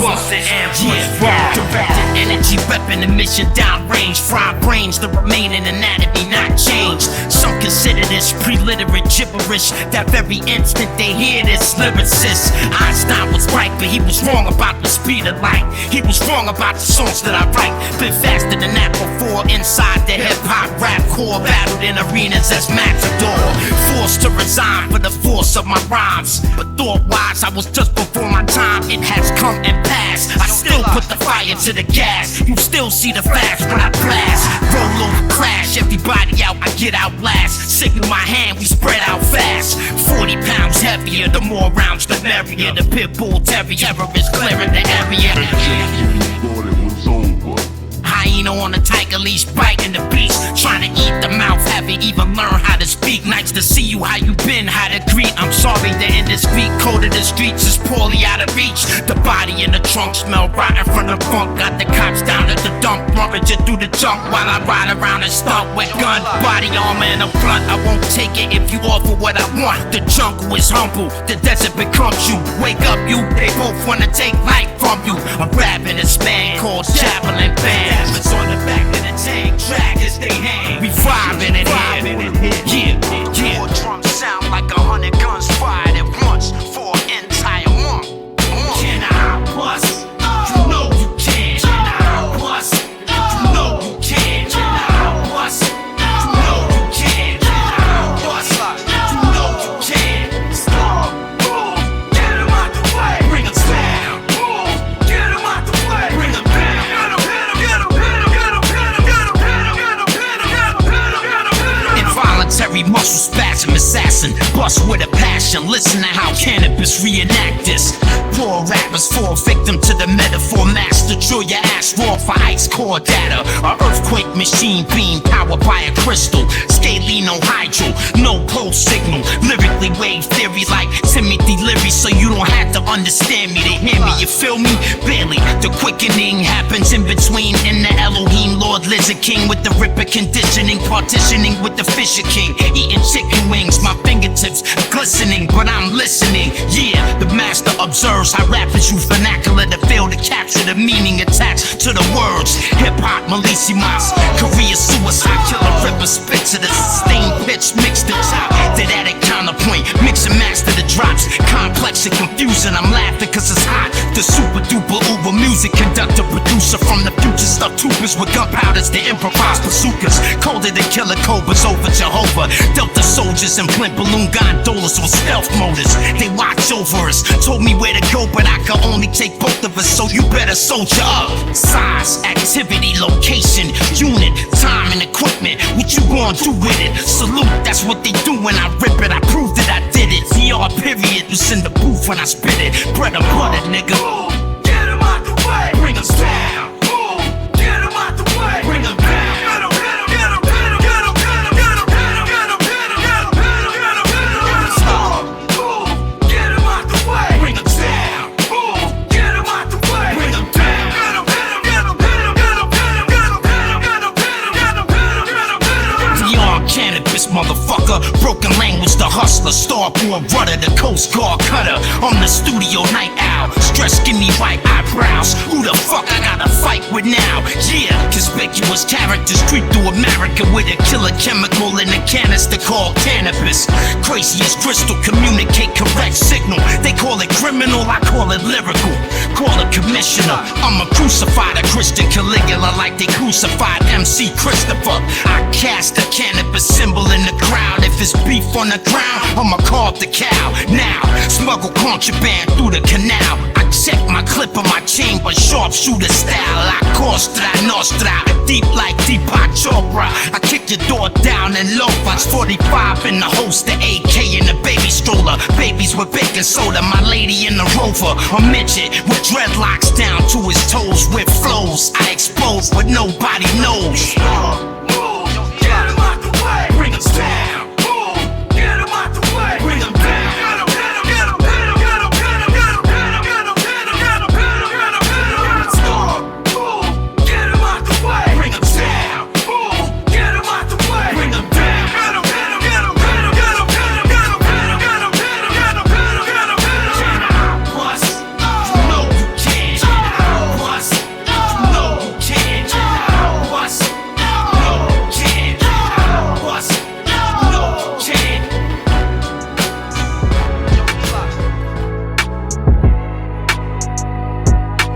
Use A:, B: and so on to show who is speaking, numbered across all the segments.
A: bust the ambush. Directed energy weapon, the mission downrange. Fried brains, the remaining anatomy not changed. Some consider this pre-literate gibberish. That very instant they hear this lyricist. Einstein was right, but he was wrong about the speed of light. He was wrong about the songs that I write. Been faster than that before. Inside the hip-hop rap core, battled in arenas as matador. Forced to resign for the force of my rhymes. But thought-wise, I was just before my time. It has come and passed. I still put the fire to the gas. You still see the flash when I blast. Roll over, crash, everybody out, I get out last. Signal my hand, we spread out fast. 40 pounds heavier, the more rounds the merrier. The pit bull terrier is clearing the area.
B: Thought it was over.
A: Hyena on a tiger leash, biting the beast. Trying to eat the mouth, haven't even learned how to speak. Nice to see you, how you been, how to greet. I'm sorry the indiscreet code of the streets is poorly out of reach. The body in the trunk smell rotten from the funk. Got the cops down at the dump, rummaging through the junk while I ride around and stomp with gun. Body armor in the front, I won't take it if you offer what I want. The jungle is humble, the desert becomes you. Wake up you, they both wanna take life from you. I'm grabbing a span called javelin band. It's on the back of the tank, track as they hang. We vibing in here, yeah. Four drums sound like 100 guns fired at once for an entire month. Can I bust? You know you can. Can I bust? You know you can. Can I bust? You know you can. Can I bust? You know you can. Stop. Get him out the way. Bring him down. Get him out the way. Bring him down. Involuntary muscle spasm assassin, bust with a passion. Listen to how Canibus reenact this. Poor rappers fall victim to the metaphor master. Drill your ass raw for ice core data. A earthquake machine beam powered by a crystal. Scaleno hydro, no pulse signal. Lyrically wave theory like Timothy Leary, so you don't have to understand me to hear me. You feel me? Barely. The quickening happens in between. In the Elohim, Lord Lizard King with the Ripper conditioning, partitioning with the Fisher King. Eating chicken wings, my fingertips glistening, but I'm listening. Yeah, the master observes how rappers use vernacular to fail to capture the meaning attached to the words. Hip-hop, Malisimas, Korea suicide, killer ripper spit to the sustained pitch, mix the top, to that at counterpoint, mix and master the drops, complex and confusing. I'm laughing cause it's hot. The super duper uber music conductor producer from the future stuff tubers with gunpowders, the improvised bazookas, colder than killer cobras over Jehovah. Delta soldiers and blimp balloon gondolas with stealth motors. They watch over us, told me where to go, but I could only take both of us, so you better soldier up. Size, activity, location, unit, time and equipment. What you gonna do with it? Salute, that's what they do when I rip it. I proved that I did it. VR period was in the booth when I spit it. Bread and butter, nigga. Get him out the way. Bring us down. Get him out the way. Bring him down. Canibus, motherfucker. Broken language, the hustler. Starboard rudder, the Coast Guard cutter. I'm the studio night owl. Stress, skinny white eyebrows. Who the fuck I gotta fight with now? Yeah, conspicuous characters creep through America with a killer chemical in a canister called cannabis. Crazy as crystal, communicate correct signal. They call it criminal, I call it lyrical. Call it commissioner. I'm a crucified, a Christian Caligula like they crucified MC Christopher. I cast a cannabis symbol in the crowd. If it's beef on the ground, I'ma carve the cow. Now, smuggle contraband through the canal. I check my clip on my chain, but sharpshooter style. I Costa Nostra, deep like Deepak Chopra. I kick your door down and low. Watch 45 in the holster, AK in the baby stroller. Babies with baking soda, my lady in the Rover. A midget with dreadlocks down to his toes with flows. I expose, but nobody knows. Get him out the way. Bring us down. Get him out the way. Bring him down. Can I bust? You know you can.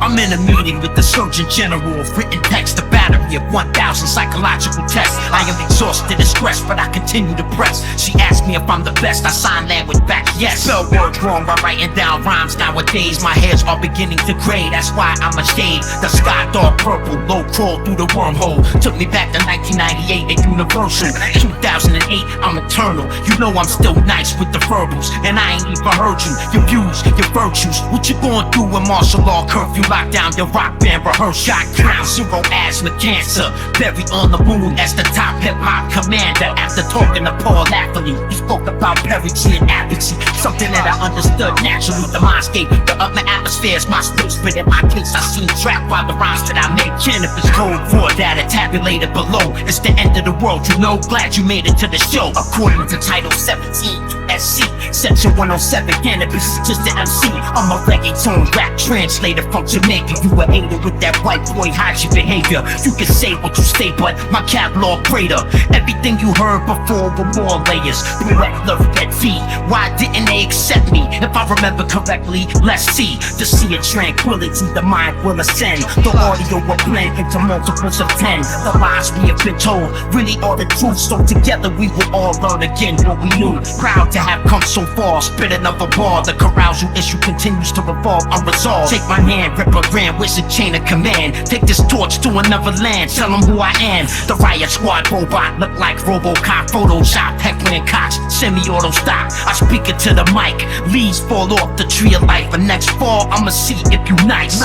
A: I'm in a meeting with the Surgeon General of written text, a battery of 1,000 psychological tests. I am exhausted and stressed, but I continue to press. She asked me if I'm the best, I sign language back, yes. Spell words wrong by writing down rhymes nowadays. My hairs are beginning to gray, that's why I'm a shade. The sky dark purple, low crawl through the wormhole. Took me back to 1998 at Universal. 2008, I'm eternal. You know I'm still nice with the verbals, and I ain't even heard you. Your views, your virtues. What you gonna do when martial law curfew lock down your rock band rehearsal? Shot ground zero asthma cancer. Buried on the moon as the top hip hop commander. After talking to Paul Lafferty, he spoke about parity and apathy. Something that I understood naturally. The mindscape, the upper atmosphere is my space, but in my case I seem trapped by the rhymes that I make. Canibus code for data tabulated below. It's the end of the world, you know. Glad you made it to the show. According to Title 17 SC, Section 107, Canibus is just the MC. I'm a reggaeton rap translator from Jamaica. You a hater with that white boy hide your behavior. You can say what you say, but my catalog greater. Everything you heard before with more layers. Direct love, red feet. Why didn't they accept me? If I remember correctly, let's see. The sea of tranquility, the mind will ascend. The audio will blend into multiples of 10. The lies we have been told really are the truth. So together we will all learn again what we knew. Proud to have come so far. Spit another bar. The carousal issue continues to revolve unresolved. Take my hand, rip a grand wizard chain of command. Take this torch to another land. Tell them who I am. The riot squad robot look like RoboCop. Photoshop, heckling Cox, semi-auto stop. I speak it to the mic. Leaves fall off the tree of life. And next fall I'ma see if you nice.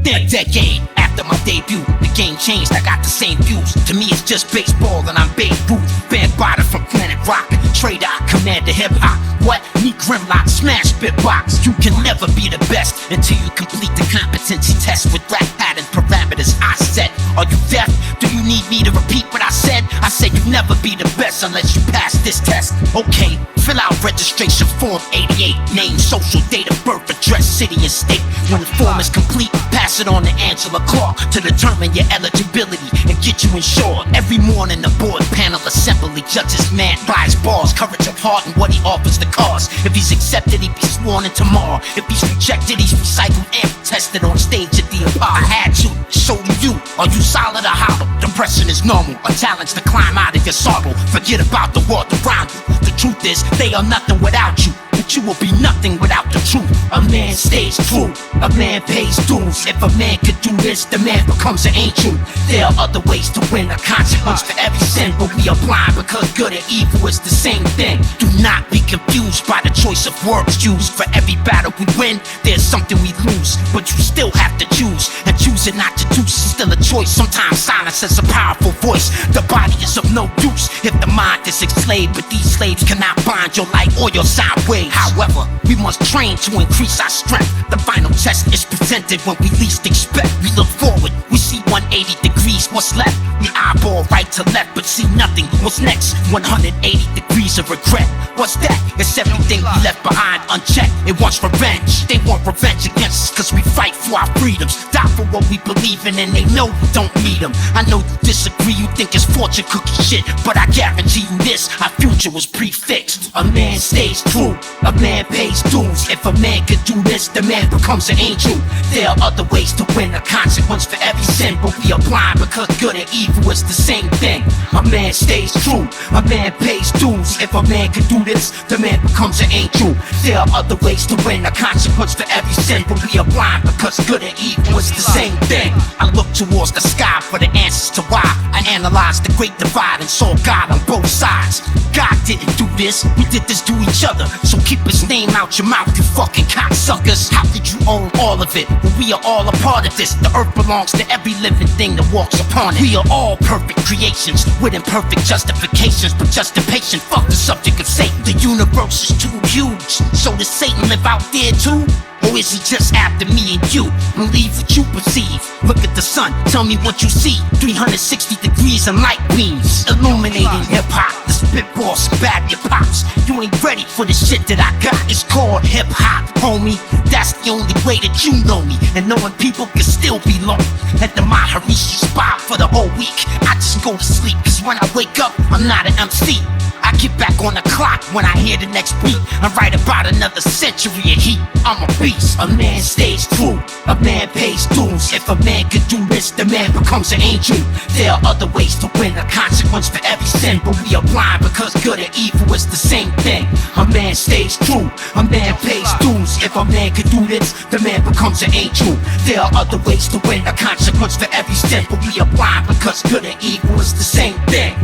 A: Then a decade after my debut, the game changed, I got the same views. To me it's just baseball and I'm Babe Ruth. Band Bada from Planet Rock, Trader, Commander Hip Hop. What? Me Grimlock, smash Bitbox. You can never be the best until you complete the competency test with rap pattern parameters I set. Are you deaf? Do you need me to repeat what I said? I said you never be the best unless you pass this test. Okay, fill out registration form 88. Name, social, date of birth, address, city and state. When the form is complete, pass it on to Angela Clark to determine your eligibility and get you insured. Every morning the board panel assembly judges man by his bars, courage of heart and what he offers the cause. If he's accepted, he be sworn in tomorrow. If he's rejected, he's recycled and tested on stage at the Apollo. I had to show you, are you solid or hollow? Depression is normal, a challenge to climb out of your sorrow. Forget about the world around you. The truth is, they are nothing without you. But you will be nothing without the truth. A man stays true, a man pays dues. If a man could do this, the man becomes an angel. There are other ways to win, a consequence for every sin, but we are blind because good and evil is the same thing. Do not be confused by the choice of words used. For every battle we win, there's something we lose, but you still have to choose. And choosing not to choose is still a choice. Sometimes silence is a powerful voice. The body is of no use if the mind is enslaved, but these slaves cannot bind your light or your sound waves. However, we must train to increase our strength. The final test is presented when we least expect. We look forward, we see 180 degrees, what's left? We eyeball right to left, but see nothing. What's next? 180 degrees of regret. What's that? It's everything we left behind unchecked. It wants revenge. They want revenge against us cause we fight for our freedoms. Die for what we believe in and they know we don't need them. I know you disagree, you think it's fortune cookie shit, but I guarantee you this, our future was prefixed. A man stays true, a man pays dues. If a man could do this, the man becomes an angel. There are other ways to win, a consequence for every sin, but we are blind because good and evil is the same thing. A man stays true, a man pays dues. If a man could do this, the man becomes an angel. There are other ways to win, a consequence for every sin, but we are blind because good and evil is the same thing. I look towards the sky for the answers to why. I analyzed the great divide and saw God on both sides. God didn't do this, we did this to each other. So keep his name out your mouth, you fucking cocksuckers. How could you own all of it when we are all a part of this? The earth belongs to every living thing that walks upon it. We are all perfect creations with imperfect justifications, but just impatient, fuck the subject of Satan. The universe is too huge, so does Satan live out there too? Or is he just after me and you? Believe what you perceive. Look at the sun, tell me what you see. 360 degrees and light beams illuminating hip-hop. The spitball bad your pops. You ain't ready for the shit that I got. It's called hip-hop, homie. That's the only way that you know me. And knowing people can still be lonely. At the Maharishi spot for the whole week, I just go to sleep, cause when I wake up, I'm not an MC. I I get back on the clock when I hear the next beat. I write about another century of heat. I'm a beast. A man stays true, a man pays dues. If a man could do this, the man becomes an angel. There are other ways to win, a consequence for every sin, but we are blind because good and evil is the same thing. A man stays true, a man pays dues. If a man could do this, the man becomes an angel. There are other ways to win, a consequence for every sin, but we are blind because good and evil is the same thing.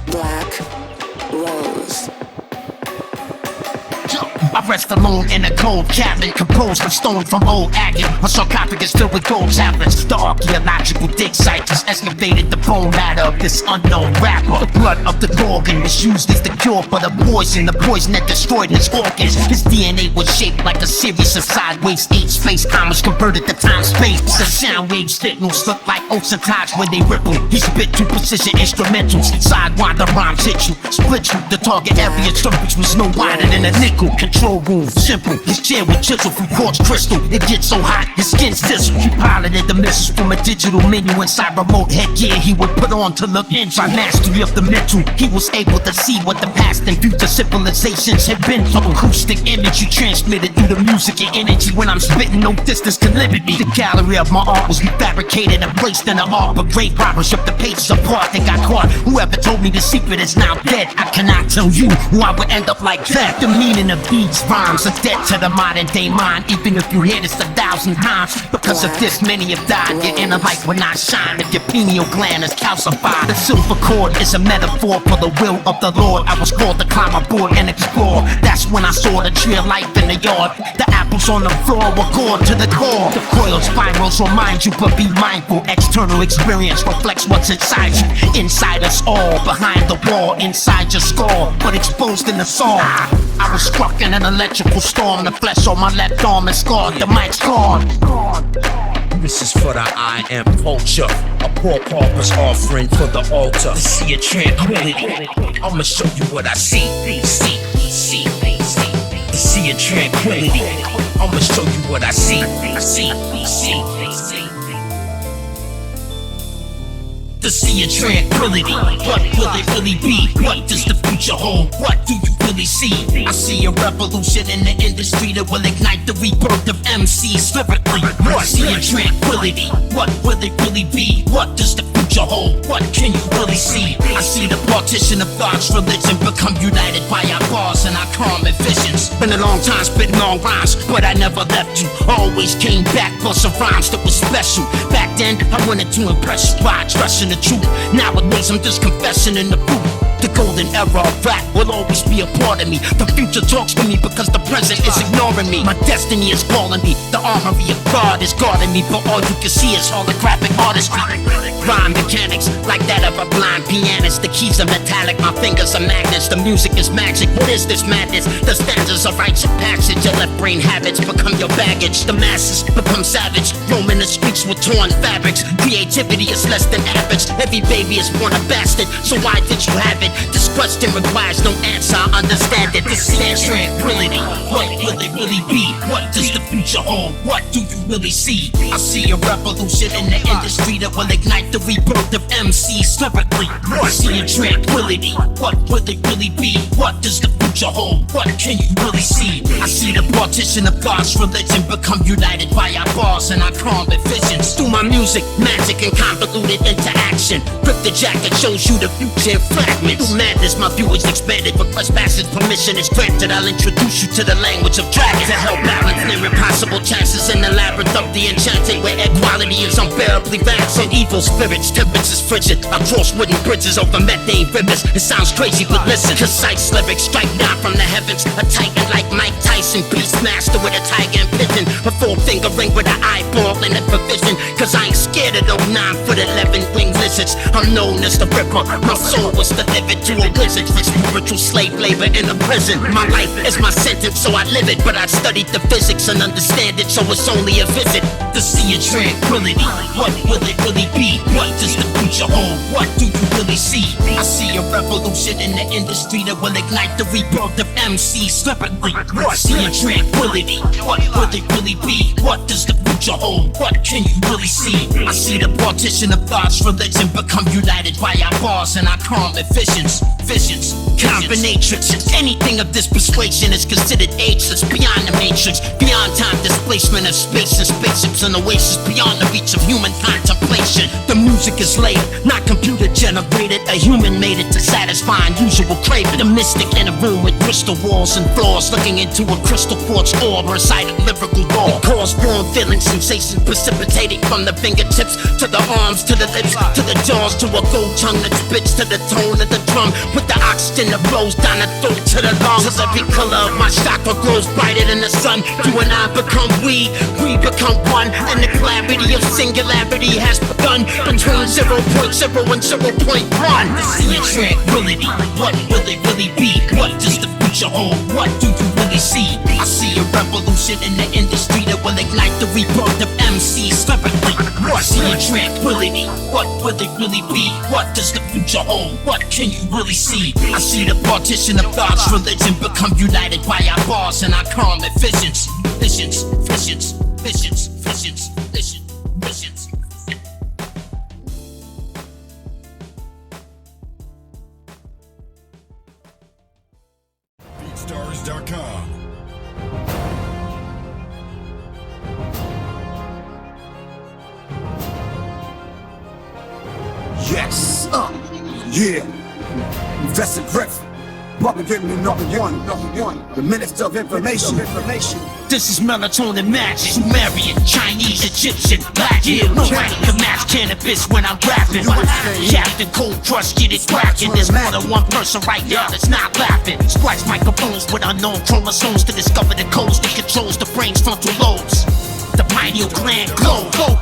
C: Black Rose.
A: I rest alone in a cold cabin, composed of stone from old agate. A sarcophagus filled with gold tablets. The archaeological dig site has excavated the bone matter of this unknown rapper. The blood of the Gorgon was used as the cure for the poison that destroyed his organs. His DNA was shaped like a series of sideways space commas converted to time-space. The sound wave signals look like ocean tides when they ripple. He spit to precision instrumentals. Sidewinder rhymes hit you, split you. The target area surface was no wider than a nickel. Control room, simple. His chair would chisel from quartz crystal. It gets so hot, his skin sizzle. He piloted the missiles from a digital menu inside remote headgear he would put on to look in. By mastery of the mental, he was able to see what the past and future civilizations had been through. Acoustic imagery transmitted through the music and energy. When I'm spitting, no distance can limit me. The gallery of my art was refabricated and placed in an art, but great robbers ripped the pages apart. They got caught. Whoever told me the secret is now dead. I cannot tell you who I would end up like that. The meaning of beats, rhymes, a debt to the modern day mind. Even if you hear this 1,000 times, because of this many have died. Your inner light will not shine if your pineal gland is calcified. The silver cord is a metaphor for the will of the Lord. I was called to climb aboard and explore. That's when I saw the tree of life in the yard. The apples on the floor were gored to the core. The coiled spirals remind you, but be mindful. External experience reflects what's inside you. Inside us all, behind the wall, inside your skull, but exposed in the soul. I was struck in an electrical storm. The flesh on my left arm is scarred. The mic's gone.
D: This is for the I am culture. A poor pauper's offering for the altar. To see a tranquility, I'ma show you what I see. To see a tranquility, I'ma show you what I see.
A: To see a tranquility, what will it really be? What does the future hold? What do you really see? I see a revolution in the industry that will ignite the rebirth of MCs lyrically. What see a tranquility? What will it really be? What does the future hold? What can you really see? I see the partition of God's religion become united by our bars and our common visions. Been a long time spitting long rhymes, but I never left you. Always came back for some rhymes that was special. Back then, I wanted to impress you by trusting the truth. Nowadays, I'm just confessing in the booth. The golden era of rap will always be a part of me. The future talks to me because the present is ignoring me. My destiny is calling me. The armory of God is guarding me, but all you can see is holographic artistry. Rhyme mechanics like that of a blind pianist. The keys are metallic, my fingers are magnets. The music is magic. What is this madness? The stanzas are rites of passage. Your left brain habits become your baggage. The masses become savage, roaming the streets with torn fabrics. Creativity is less than average. Every baby is born a bastard, so why did you have it? This question requires no answer, I understand it. This is tranquility. What will it really be? What does the future hold? What do you really see? I see a revolution in the industry that will ignite the rebirth of MCs lyrically. I see a tranquility. What will it really be? What does the future hold? What can you really see? I see the partition of God's religion become united by our bars and our common visions. Through my music, magic and convoluted interaction. Rip the jacket shows you the future in fragments. Through madness, my view is expanded. Request passage, permission is granted. I'll introduce you to the language of dragons. To help balance near impossible chances in the labyrinth of the enchanted, where equality is unbearably vast. And evil spirits, temperatures frigid. I cross wooden bridges over methane rivers. It sounds crazy, but listen. Concise lyrics strike down from the heavens. A titan like Mike Tyson, beastmaster with a tiger and pigeon. A 4-finger ring with an eyeball in it for vision. Cause I ain't scared of no 9-foot 11-winged lizards. I'm known as the Ripper. My soul was delivered to a wizard for spiritual slave labor in a prison. My life is my sentence, so I live it. But I studied the physics and understand it, so it's only a visit to see a tranquility. What will it really be? What does the future hold? What do you really see? I see a revolution in the industry that will ignite the rebirth of MCs separately. I see a tranquility. What will it really be? What does the future hold? What can you really see? I see the partition of thoughts, religion become united by our bars and our common visions. Combinatrix. Anything of this persuasion is considered ageless, beyond the matrix, beyond time displacement of space and spaceships and oasis, beyond the reach of human contemplation. The music is laid, not computer generated. A human made it to satisfy unusual craving. The mystic in a room with crystal walls and floors, looking into a crystal quartz orb, reciting lyrical lore. Cause warm feeling sensation precipitating from the fingertips to the arms, to the lips, to the jaws, to a gold tongue that spits to the tone of the drum, with the oxygen that blows down the throat to the lungs. As every color of my chakra grows brighter than the sun, you and I become we become one, and the clarity of singularity has begun between 0.0 and 0.1. I see a tranquility. What will it really be? What does the future hold? What do you really see? I see a revolution in the industry that will ignite the rebirth of MCs separately. I see a tranquility. What will it really be? What does the future hold? What can you really see? I see the partition of thoughts, religion become united by our bars and our common visions. Visions.
B: BeatStars.com.
E: Yes, yeah. Invested breath. Propagating number one. The minister of information.
A: This is melatonin magic. Sumerian, Chinese, Egyptian, black. Yeah, nobody can match cannabis when I'm rapping. Captain Cold Crush, get it cracking. There's more than one person right now that's not laughing. Splice microphones with unknown chromosomes to discover the codes that controls the brain's frontal lobes. The pineal gland glow, go.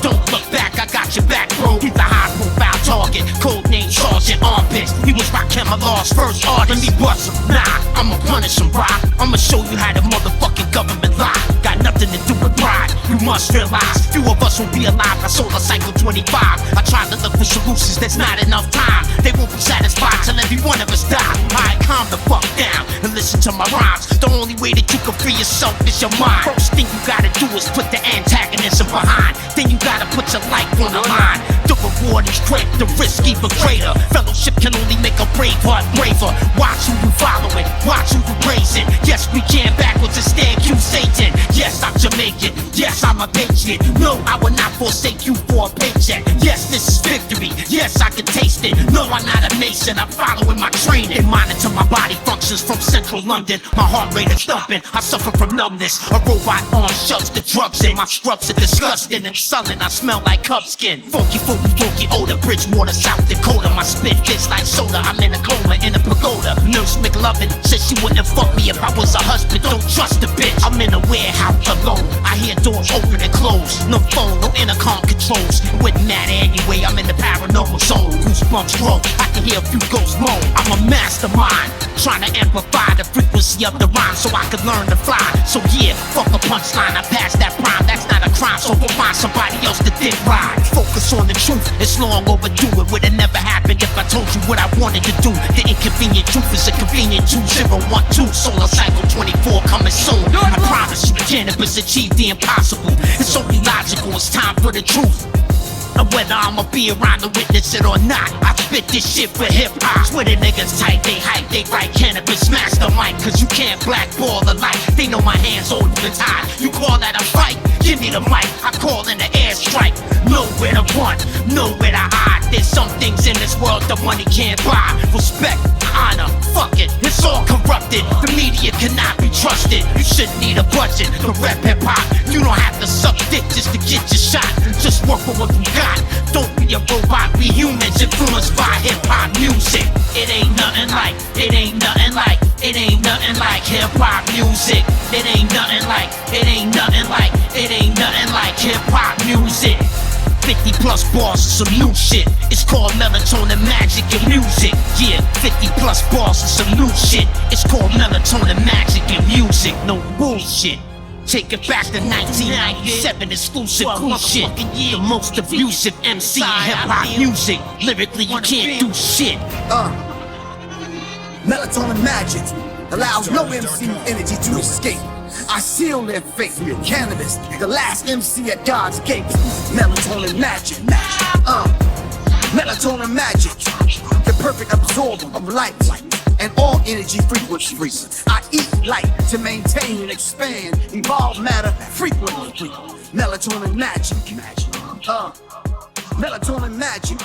A: Don't look back, I got your back, bro. He's a high profile target, code name Sergeant Armpits. He was Rakim Allah's first artist. Let me bust him, nah, I'ma punish him, bro. I'ma show you how the motherfucking government lie. Got nothing to do with pride, you must realize. Few of us will be alive by solar cycle 25. I try to look for solutions, there's not enough time. They won't be satisfied till every one of us die. Alright, calm the fuck down and listen to my rhymes. The only way that you can free yourself is your mind. First thing you gotta do is put the antagonism behind. Then you gotta put your life on the line. The reward is great, the risk even greater. Fellowship can only make a brave heart braver. Watch who you following, watch who you praising. Yes, we can backwards and stand Q Satan. Yes, I'm Jamaican, yes, I'm a patriot. No, I will not forsake you for a paycheck. Yes, this is victory, yes, I can taste it. No, I'm not a mason, I'm following my training. Monitor my body functions from central London. My heart rate is thumping, I suffer from numbness. A robot arm shoves the drugs in. My scrubs are disgusting and sullen, I smell like cub skin. Funky odor, Bridgewater, South Dakota. My spit fits like soda, I'm in a coma in a pagoda. Nurse McLovin said she wouldn't fuck me if I was a husband. Don't trust the bitch, I'm in a warehouse alone. I hear doors open and close. No phone, no intercom controls. It wouldn't matter anyway, I'm in the paranormal zone. Goosebumps grow, I can hear a few ghosts moan. I'm a mastermind, trying to amplify the frequency of the rhyme so I can learn to fly. So yeah, fuck a punchline, I passed that prime. That's not a crime, so we'll find somebody else to dick ride. Focus on the truth, it's long overdue. It would've never happened if I told you what I wanted to do. The inconvenient truth is a convenient 2012. Solar cycle 24 coming soon. I promise you, cannabis achieved the impossible. It's only logical, it's time for the truth. And whether I'ma be around to witness it or not, I spit this shit for hip-hop. Twitter niggas tight, they hype, they write cannabis, smash the mic, cause you can't blackball the light. They know my hands open and tied. You call that a fight? Give me the mic, I call in the airstrike. Nowhere to run, nowhere to hide. There's some things in this world that money can't buy. Respect, honor, fuck it, it's all corrupted. The media cannot be trusted. You shouldn't need a budget to rep hip-hop. You don't have to suck dick just to get your shot. Just work for what you got. Don't be a robot, be humans influenced by hip-hop music. It ain't nothing like hip-hop music. It ain't nothing like hip-hop music. 50 plus bars is some new shit. It's called melatonin magic in music. Yeah, 50 plus bars is some new shit. It's called melatonin magic in music. No bullshit. Take it back to 1997, exclusive cool shit. The most abusive MC in hip-hop music. Lyrically, you can't do shit.
E: Melatonin magic allows no MC energy to escape. I seal their fate. Canibus, the last MC at God's gate. Melatonin magic. Melatonin magic, the perfect absorber of light and all energy frequencies. I eat light to maintain and expand, evolve matter frequently. Melatonin magic. Melatonin magic.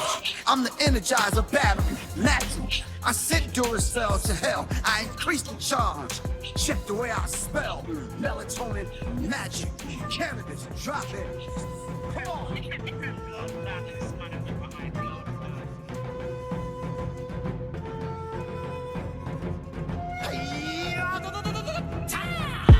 E: I'm the energizer battery, natural. I sent Duracell to hell. I increased the charge. Check the way I spell. Melatonin magic. Cannabis, drop it. Come on.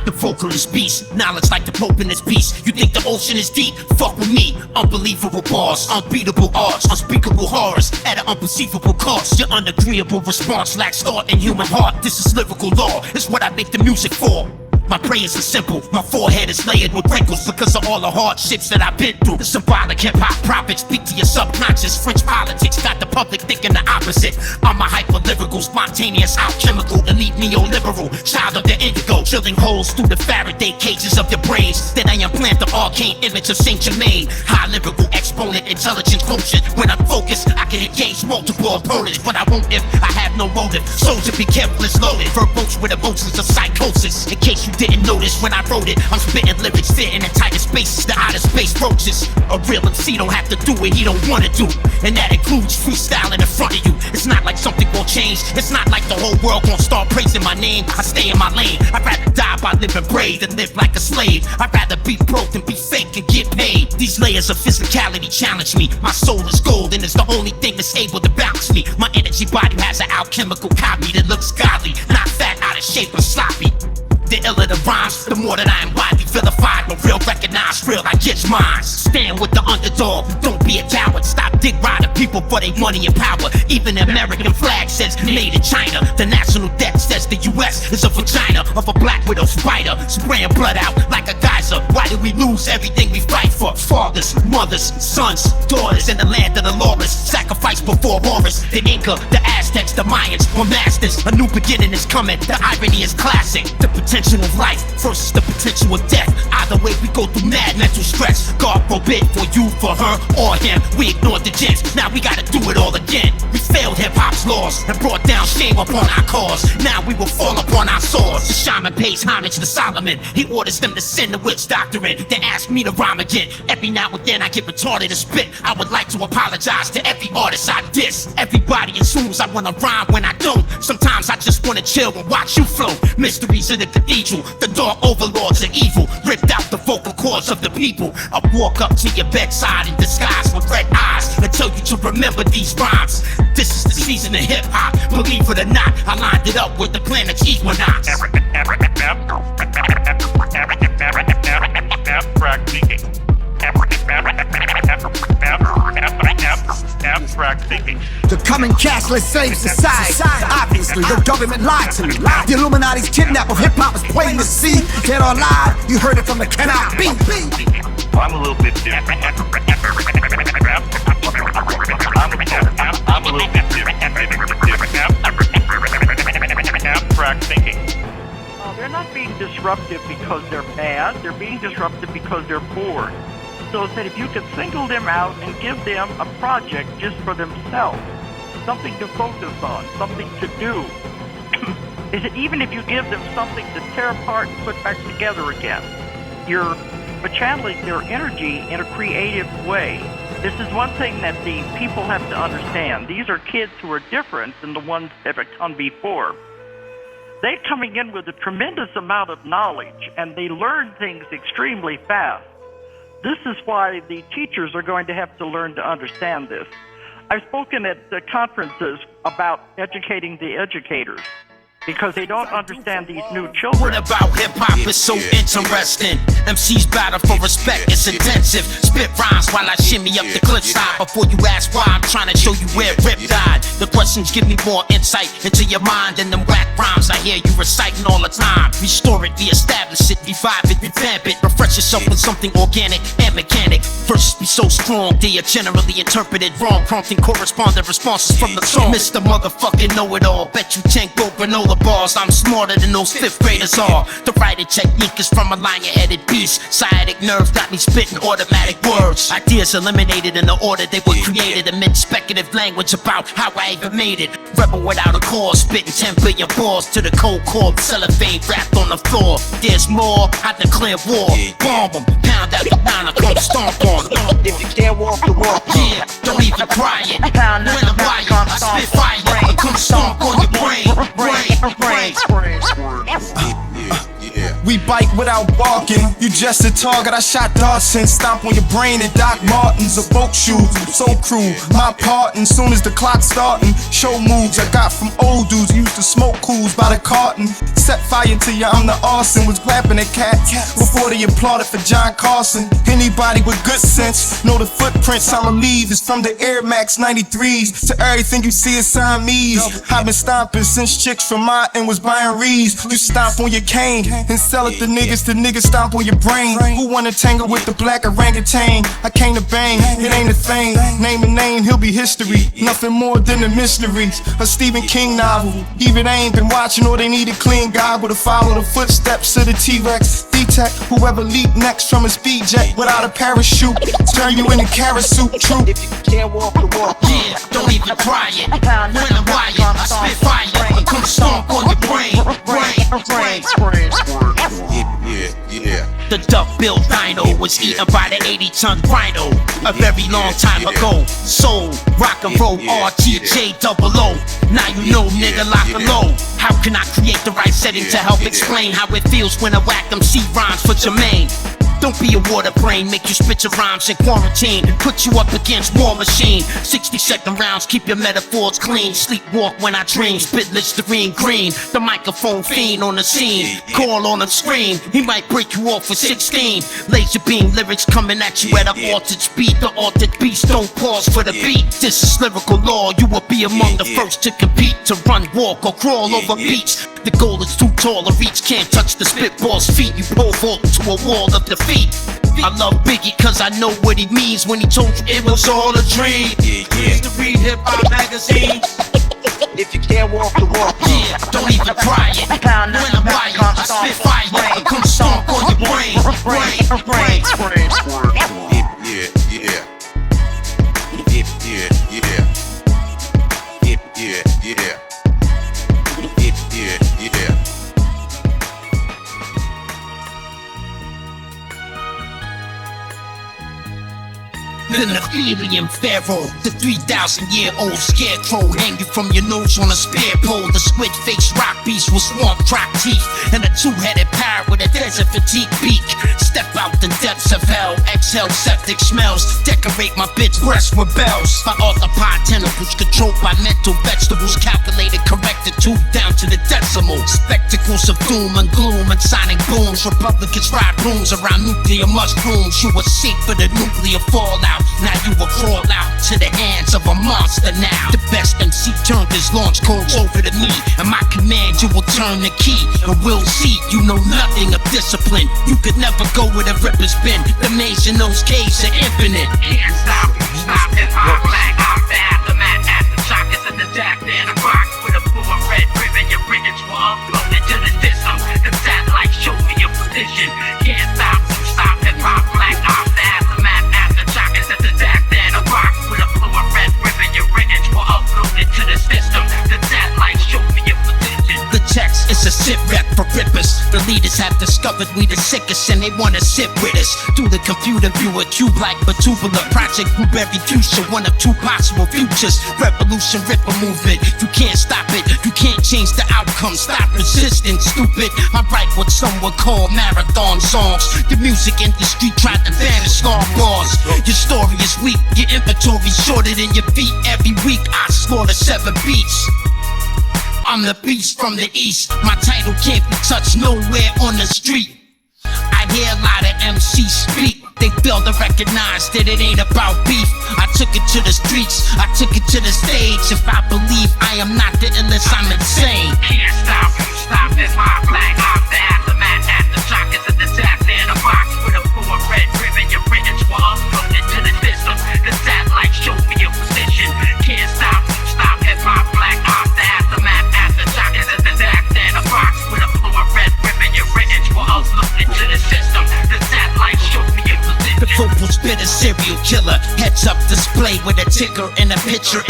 A: The vocalist beast, knowledge like the Pope in this beast. You think the ocean is deep? Fuck with me. Unbelievable bars, unbeatable odds, unspeakable horrors at an unperceivable cost. Your unagreeable response lacks thought and human heart. This is lyrical law, it's what I make the music for. My prayers are simple, my forehead is layered with wrinkles because of all the hardships that I've been through. The symbolic hip-hop prophets speak to your subconscious. French politics got the public thinking the opposite. I'm a hyper-lyrical, spontaneous, alchemical, elite neoliberal, child of the indigo, drilling holes through the Faraday cages of your brains. Then I implant the arcane image of Saint Germain. High lyrical exponent, intelligent quotient. When I'm focused, I can engage multiple opponents, but I won't if I have no motive. Soldier, be careful, it's loaded. Verbose with emotions of psychosis. In case you didn't notice when I wrote it, I'm spitting lyrics fitting in tighter spaces, the outer space roaches. A real MC don't have to do what he don't wanna do, and that includes freestyling in front of you. It's not like something will change, it's not like the whole world gon' start praising my name. I stay in my lane, I'd rather die by living brave than live like a slave. I'd rather be broke than be fake and get paid. These layers of physicality challenge me. My soul is gold and it's the only thing that's able to balance me. My energy body has an alchemical copy that looks godly, not fat, out of shape, or sloppy. The iller the rhymes, the more that I embody, vilified, but real recognized, real I get mine. Stand with the underdog, don't be a coward. Stop dick riding people for their money and power. Even the American flag says made in China. The national debt says the US is a vagina of a black widow spider, spraying blood out like a geyser. Why do we lose everything we fight for? Fathers, mothers, sons, daughters in the land of the lawless. Sacrifice before Horus, the Inca, the Aztecs, the Mayans were masters. A new beginning is coming, the irony is classic. The potential of life versus the potential of death. Either way, we go through mad mental stress. God forbid for you, for her, or him. We ignored the gems, now we gotta do it all again. We failed hip-hop's laws and brought down shame upon our cause. Now we will fall upon our swords. The shaman pays homage to Solomon. He orders them to send the witch doctrine. They ask me to rhyme again. Every now and then I get retarded and spit. I would like to apologize to every artist I diss. Everybody assumes I wanna rhyme when I don't. Sometimes I just wanna chill and watch you flow. Mysteries in the cathedral, the dark overlords are evil. Ripped out the vocal cords of the people. I walk up to your bedside in disguise with red eyes and tell you to remember these rhymes. This is the season of hip-hop, believe it or not. I lined it up with the planet's equinox.
B: Abstract thinking.
E: The coming cashless slave society. Obviously, the government lied to me. The Illuminati's kidnap of hip-hop is plain to see. Dead or alive, you heard it from the cannot be.
B: I'm a little bit different. I'm a little bit different. Abstract thinking.
F: They're not being disruptive because they're bad. They're being disruptive because they're bored. So that if you could single them out and give them a project just for themselves, something to focus on, something to do, even if you give them something to tear apart and put back together again, you're channeling their energy in a creative way. This is one thing that the people have to understand. These are kids who are different than the ones that have come before. They're coming in with a tremendous amount of knowledge, and they learn things extremely fast. This is why the teachers are going to have to learn to understand this. I've spoken at the conferences about educating the educators because they don't understand these new children.
A: What about hip-hop is so interesting? MCs battle for respect, it's intensive. Spit rhymes while I shimmy up the cliff side. Before you ask why, I'm trying to show you where Rip died. The question questions give me more insight into your mind than them whack rhymes I hear you reciting all the time. Restore it, re-establish it, revive it, revamp it. Refresh yourself with something organic and mechanic. Verses be so strong, they are generally interpreted wrong, prompting correspondent responses from the song. Mr. Motherfucking know-it-all, bet you 10 go granola bars. I'm smarter than those 5th graders are. The writing technique is from a lion-headed beast. Sciatic nerve got me spitting automatic words. Ideas eliminated in the order they were created amid speculative language about how I even made it. Rebel without a cause, spitting 10 billion balls to the cold core, cellophane wrapped on the floor. There's more, I declare war. Bomb them, pound after pound, I come stomp on them.
F: If you can't walk the walk,
A: Yeah, don't even cry it. When I'm wired, I spit fire, I come stomp on your brain.
G: We bite without barking. You just a target. I shot darts and stomp on your brain. And Doc Martens or boat shoes. Soul crew, my partin'. Soon as the clock startin'. Show moves I got from old dudes who used to smoke cools by the carton. Set fire to you, I'm the arson. Was clapping at cats before they applauded for John Carson. Anybody with good sense know the footprints I'ma leave is from the Air Max 93s to everything you see is Siamese. I've been stomping since chicks from my end was buying reeds. You stomp on your cane and sell it to niggas. The niggas stomp on your brain. Who wanna tangle with the black orangutan? I came to bang, it ain't a thing. Name a name, he'll be history. Nothing more than a mystery. A Stephen King novel. Even they ain't been watching or they need a clean goggle to follow the footsteps of the T-Rex. D-Tech, whoever leap next from a speed jet without a parachute. Turn you into carrot soup, true.
F: if you can't walk the walk,
A: Yeah, don't even cry it. When I'm wired, I spit fire, I come stomp on your brain. The duck-billed dino was eaten by the 80-ton rhino a very long time ago. Soul, rock and roll, RTJ00. Now you know, nigga, lock and low. How can I create the right setting to help explain how it feels when I whack them C rhymes for Jermaine? Don't be a water brain, make you spit your rhymes in quarantine. Put you up against War Machine. 60-second rounds, keep your metaphors clean. Sleepwalk when I dream, spit Listerine green. The microphone fiend on the scene. Call on him, scream, he might break you off for 16. Laser beam lyrics coming at you at a altered speed. The altered beast don't pause for the beat. This is lyrical law, you will be among the first to compete. To run, walk, or crawl over beats. The goal is too tall to reach, can't touch the spitball's feet. You pole vault to a wall of defeat. I love Biggie cause I know what he means when he told you it was all a dream. Used to read hip-hop magazines.
F: if you can't walk the walk,
A: Yeah, don't even cry it. When I'm wired, I spit fire, I come stomp on your brain. The Nephilium Pharaoh, the 3,000-year-old scarecrow, hang you from your nose on a spear pole. The squid-faced rock beast with swamp rock teeth, and a two-headed parrot with a desert fatigue beak. Step out the depths of hell, exhale septic smells. Decorate my bitch breast with bells. My arthropod tentacles controlled by mental vegetables, calculated, corrected, two down to the decimal. Spectacles of doom and gloom and sonic booms. Republicans ride rooms around nuclear mushrooms. You were safe for the nuclear fallout. Now you will crawl out to the hands of a monster now. The best MC turned his launch codes over to me. And my command, you will turn the key. And we'll see, you know nothing of discipline. You could never go where the rippers been. The maze in those caves are infinite. Can't stop if I flag out the aftermath. Aftershock is in the jack and a rock with a blue and red ribbon. Your riggings will upload into the system. The satellite show me your position. Can't stop if I flag out the aftermath. Aftershock is in the jack and a rock with a blue and red ribbon. Your riggings will upload into the system. The satellite show me your position. The text is a sit rep for rippers. The leaders have discovered we the sickest and they wanna sit with us. Through the computer viewer, cube like but tubular. Project Blueberry Future, one of two possible futures. Revolution Ripper movement, you can't stop it. You can't change the outcome, stop resisting, stupid. I write what some would call marathon songs. The music industry tried to banish long bars. Your story is weak, your inventory shorter than your feet. Every week I slaughter 7 beats. I'm the beast from the east. My title can't be touched nowhere on the street. I hear a lot of MCs speak. they fail to recognize that it ain't about beef. I took it to the streets, I took it to the stage. If I believe I am not the illest, I'm insane. Can't stop, it's my flag. I'm the aftermath, aftershock is a disaster in a box with a full red ribbon. Your written swallow, looked into the system. The satellite showed me your position. Can't stop, it's my flag. I'm the aftermath, aftershock is a disaster in a box with a full red ribbon. Your written swallow, looked into the system. The satellite showed me your position. The football spit a serial killer, heads up display with a ticker and a picture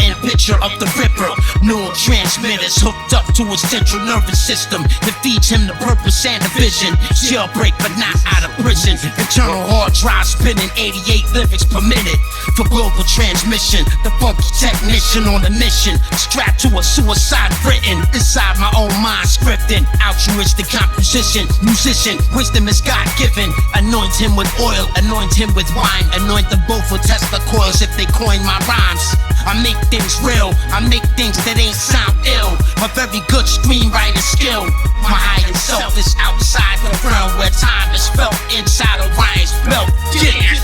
A: of the Ripper. Neurotransmitters hooked up to his central nervous system that feeds him the purpose and the vision. Jailbreak but not out of prison. Internal hard drive spinning 88 lyrics per minute for global transmission. The funky technician on a mission, strapped to a suicide written inside my own mind scripting. Altruistic composition, musician, wisdom is God-given. Anoint him with oil, anoint him with wine. Anoint them both with Tesla coils if they coin my rhymes. I make things real, I make things that ain't sound ill. A very good screenwriter skill. My higher self is outside the realm where time is felt inside Orion's belt.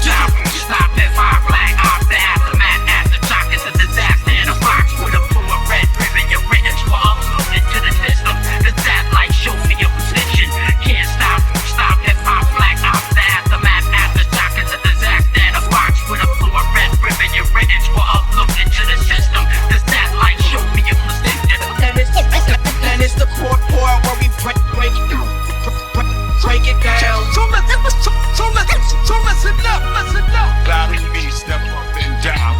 A: Stop, it's my flag. I'm the aftermath, aftershock is a disaster in a box with a full red ribbon. Your written swallow, looked into the system. The satellite showed me your position. Can't stop, it's my flag. I'm the aftermath, aftershock is a disaster in a box with a full red ribbon. Your written swallow, looked into the system. The satellite showed me your position. And it's the poor where we break it down.
E: Listen up.
B: Loud and me, step up and down.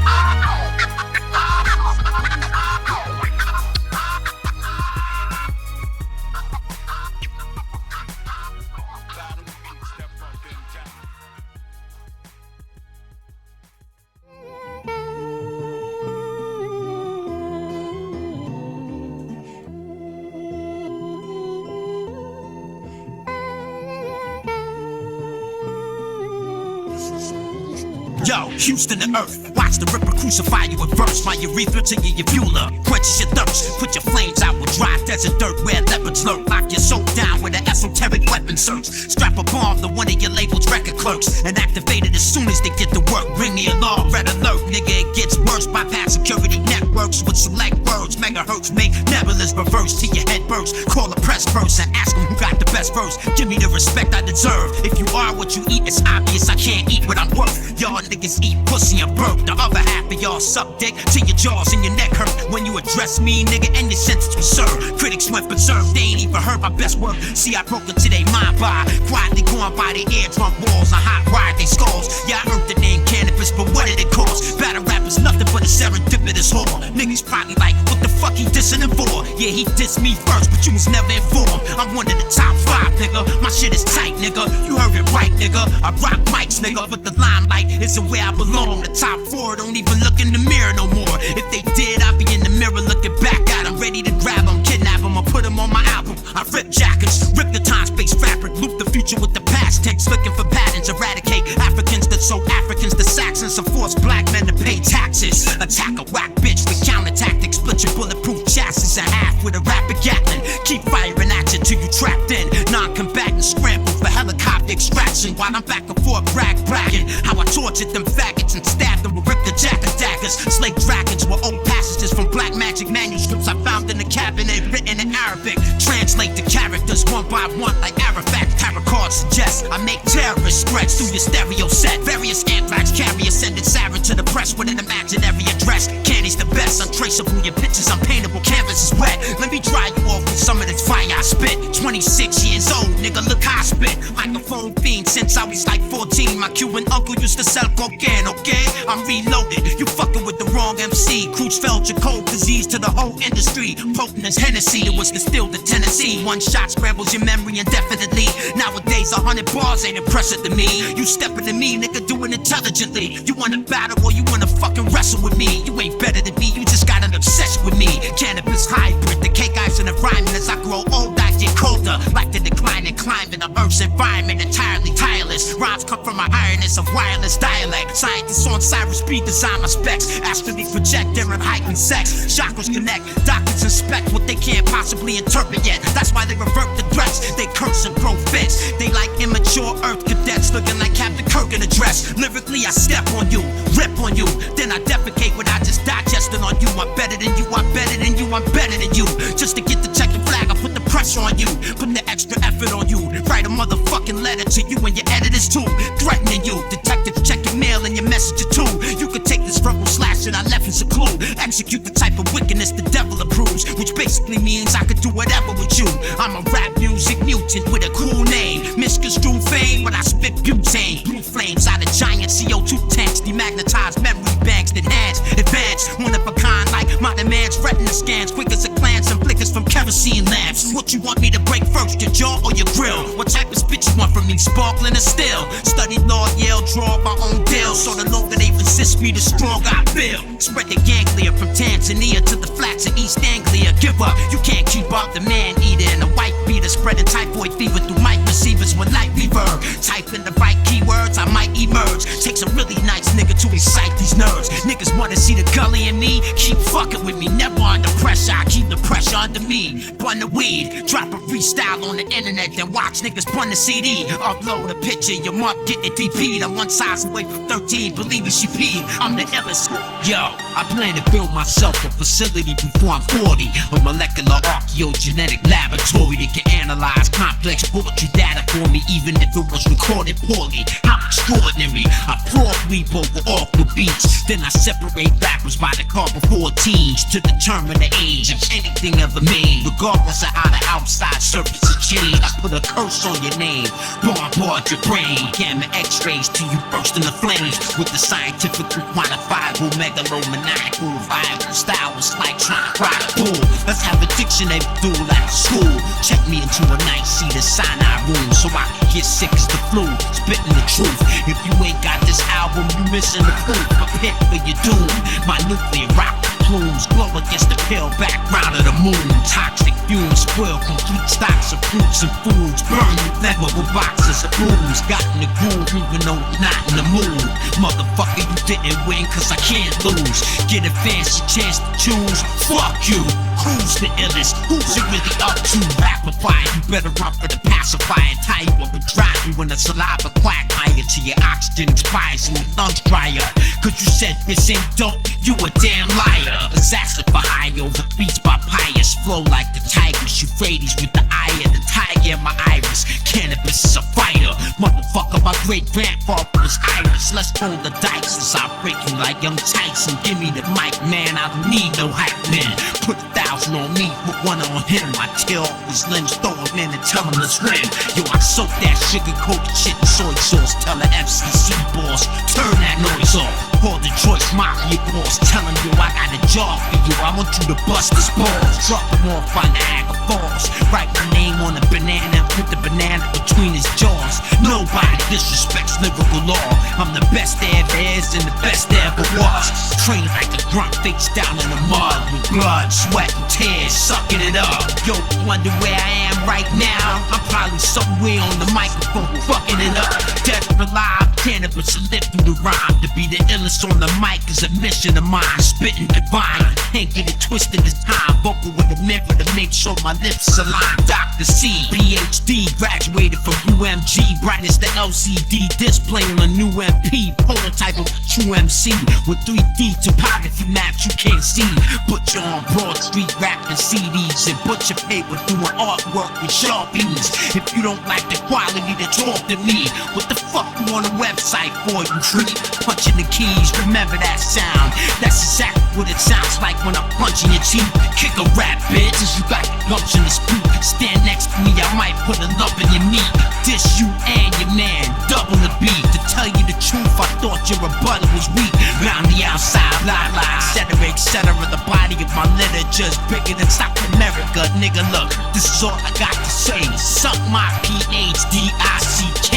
A: Yo, Houston to earth, watch the Ripper crucify you with verse. My urethra to your uvula, quenches your thirst. Put your flames out with dry desert dirt where leopards lurk. Lock your soul down with an esoteric weapon search. Strap a bomb to one of your label's record clerks and activate it as soon as they get to work. Ring the alarm, red alert, nigga, it gets worse. Bypass security networks with select words. Megahertz make nebulas reverse till your head bursts. Call a press verse and ask them who got the best verse. Give me the respect I deserve. If you are what you eat, it's obvious I can't eat what I'm worth. Y'all niggas eat pussy and burp. The other half of y'all suck dick till your jaws and your neck hurt. When you address me, nigga, and your sentence was served. Critics went berserk, they ain't even heard my best work. See, I broke into they mind by quietly going by the eardrum walls. I hot wired they skulls. Yeah, I heard the name Canibus, but what did it cost? Battle rap is nothing but a serendipitous whore. Niggas probably like, what the fuck he dissing him for? Yeah, he dissed me first, but you was never informed. I'm one of the top 5, nigga. My shit is tight, nigga. You heard it right, nigga. I rock mics, nigga, but the limelight isn't where I belong. The top 4 don't even look in the mirror no more. If they did, I'd be in the mirror looking back at them, ready to grab them, kidnap them, or put them on my album. I rip jackets, rip the time-space fabric, loop the future with the past tense, looking for patterns, eradicate Africans that sold Africans to Saxons, and force black men to pay taxes. Attack a whack bitch with counter tactics, split your bulletproof chassis in half with a rapid Gatling. Keep firing at you till you trapped in. Non-combatant scramble for helicopter extraction while I'm back and forth bragging how I tortured them faggots and stabbed them with rip the jack of daggers. Slave dragons were old passages from black magic manuscripts I found in the cabinet written in Arabic. Translate the characters one by one like Arafat. Tarot cards suggest I make terrorist threats through your stereo set. Various anthrax carriers sending Sarah to the press with an imaginary address. Candy's the best, untraceable. Your pictures unpaintable, canvas is wet. Let me dry you off with some of this fire I spit. 26 years old, nigga, look how I spit. Microphone fiend since I was like 14. My Cuban uncle used to sell cocaine, okay? I'm reloaded, you fucking with the wrong MC. Creutzfeldt, your cold disease to the whole industry. Potent as Hennessy, it was distilled in Tennessee. One shot scrambles your memory indefinitely. Nowadays 100 bars ain't impressive to me. You stepping to me, nigga, doing intelligently. You wanna battle or you wanna fucking wrestle with me? You ain't better than me, you just got an obsession with me. Cannabis hybrid, the cake ice and the rhyming. As I grow old, I get colder, like the decline design and climbing the Earth's environment entirely tireless. Rhymes come from a highness of wireless dialect. Scientists on cyber speed design my specs. Astrally project their heightened sex. Chakras connect, doctors inspect what they can't possibly interpret yet. That's why they revert the threats. They curse and grow fits. They like immature Earth cadets looking like Captain Kirk in a dress. Lyrically, I step on you, rip on you, then I defecate without just digesting on you. I'm better than you, I'm better than you, I'm better than you. Just to get the checkered flag, I put the pressure on you, put the extra effort on you. Write a motherfucking letter to you and your editors too, threatening you. Detectives check your mail and your messenger too. You could take this verbal slash that I left as a clue. Execute the type of wickedness the devil approves, which basically means I could do whatever with you. I'm a rap music mutant with a cool name, misconstrued fame when I spit butane. Blue flames out of giant CO2 tanks, demagnetized memory banks that hands advance. One of a kind like my demands, retina scans, quick as a glance and flickers from kerosene lamps. What you want me to break first, your jaw or your grill? What type of spit you want from me, sparkling or still? Studied law, Yale, draw my own deal, so the longer they resist me, the stronger I feel. Spread the ganglia from Tanzania to the flats of East Anglia. Give up, you can't keep up. The man eater and the white beater spreading typhoid fever through mic receivers with light reverb. Type in the right keywords, I might emerge. Takes a really nice nigga to excite these nerves. Niggas wanna see the gully in me, keep fucking with me. Never under pressure, I keep the pressure under me. Bun the weed, drop a freestyle on the internet, then watch niggas bun the CD. Upload a picture, your mark get it DP'd. I'm one size away from 13, believe me, she peed. I'm the illest. Yo, I plan to build myself a facility before I'm 40. A molecular archaeogenetic laboratory that can analyze complex poetry data for me, even if it was recorded poorly. I'm extraordinary. I fraud weep over awkward beats. Then I separate rappers by the carbon 14s to determine the age of anything ever made. Regardless of how the outside surface has changed, I put a curse on your name. Bombard your brain. Gamma x-rays till you burst into flames. With the scientifically quantifiable megalomaniacal viable style, it's like trying to cry a bull. Let's have a dictionary duel at the school. Check me into a night seat of cyanide room so I can get sick as the flu. Spitting the truth. If you ain't got this album, you missing the proof. Prepare for your doom. My nuclear rock plumes glow against the pale background of the moon. Toxic fumes spoil complete stocks of fruits and foods. Burn you flammable boxes of booze. Got in the groove even though you're not in the mood. Motherfucker, you didn't win cause I can't lose. Get a fancy chance to choose. Fuck you. Who's the illest? Who's it really up to? Rapify, you better run for the pacifier. Tie you up and drive you in a saliva quagmire till your oxygen expires and your lungs dry up. Cause you said this ain't dope, you a damn liar. Assassin for high over beats by pious. Flow like the Tigris, Euphrates with the eye of the tiger in my iris. Canibus is a fighter. Motherfucker, my great grandfather was Irish. Let's roll the dice as I break you like young Tyson. Give me the mic, man, I don't need no hype man. Put 1,000 on me, put 1 on him. I tear off his limbs, throw him in and tell him to swim. Yo, I soak that sugar coated shit in soy sauce. Tell the FCC boss, turn that noise off. Call the Choice Mafia boss, tell him yo, I got a job for you. I want you to bust his balls. Drop him off on Niagara Falls. Write my name on a banana and put the banana between his jaws. Nobody disrespects lyrical law. I'm the best there ever is and the best there ever was. Trained like a grunt face down in the mud with blood, sweat, and tears, sucking it up. Yo, wonder where I am right now. I'm probably somewhere on the microphone, fucking it up. Dead or alive, cannabis to live through the rhyme. To be the illest on the mic is a mission of mine. Spitting divine, ain't get it twisted this time. Vocal with a mirror to make sure my lips align. Dr. C, PhD, graduated from UMG. Brightest the LCD display on a new MP. Prototype of true MC with 3D topography maps you can't see. Put you on Broad Street rapping CDs and put your paper doing artwork with Sharpies. If you don't like the quality, then talk to me. What the fuck you on a website for, you creep? Punching the keys, remember that sound. That's exactly what it sounds like when I'm punching your teeth. Kick a rap, bitch, as you got lumps in the speak. Stand next to me, I might put a lump in your meat. Dish you and your man, double the beat. To tell you the truth, I thought your rebuttal was weak. Round the outside, lie, etc., etc. The body of my literature's bigger than South America. Nigga, look, this is all I got to say. Suck my PhDICK.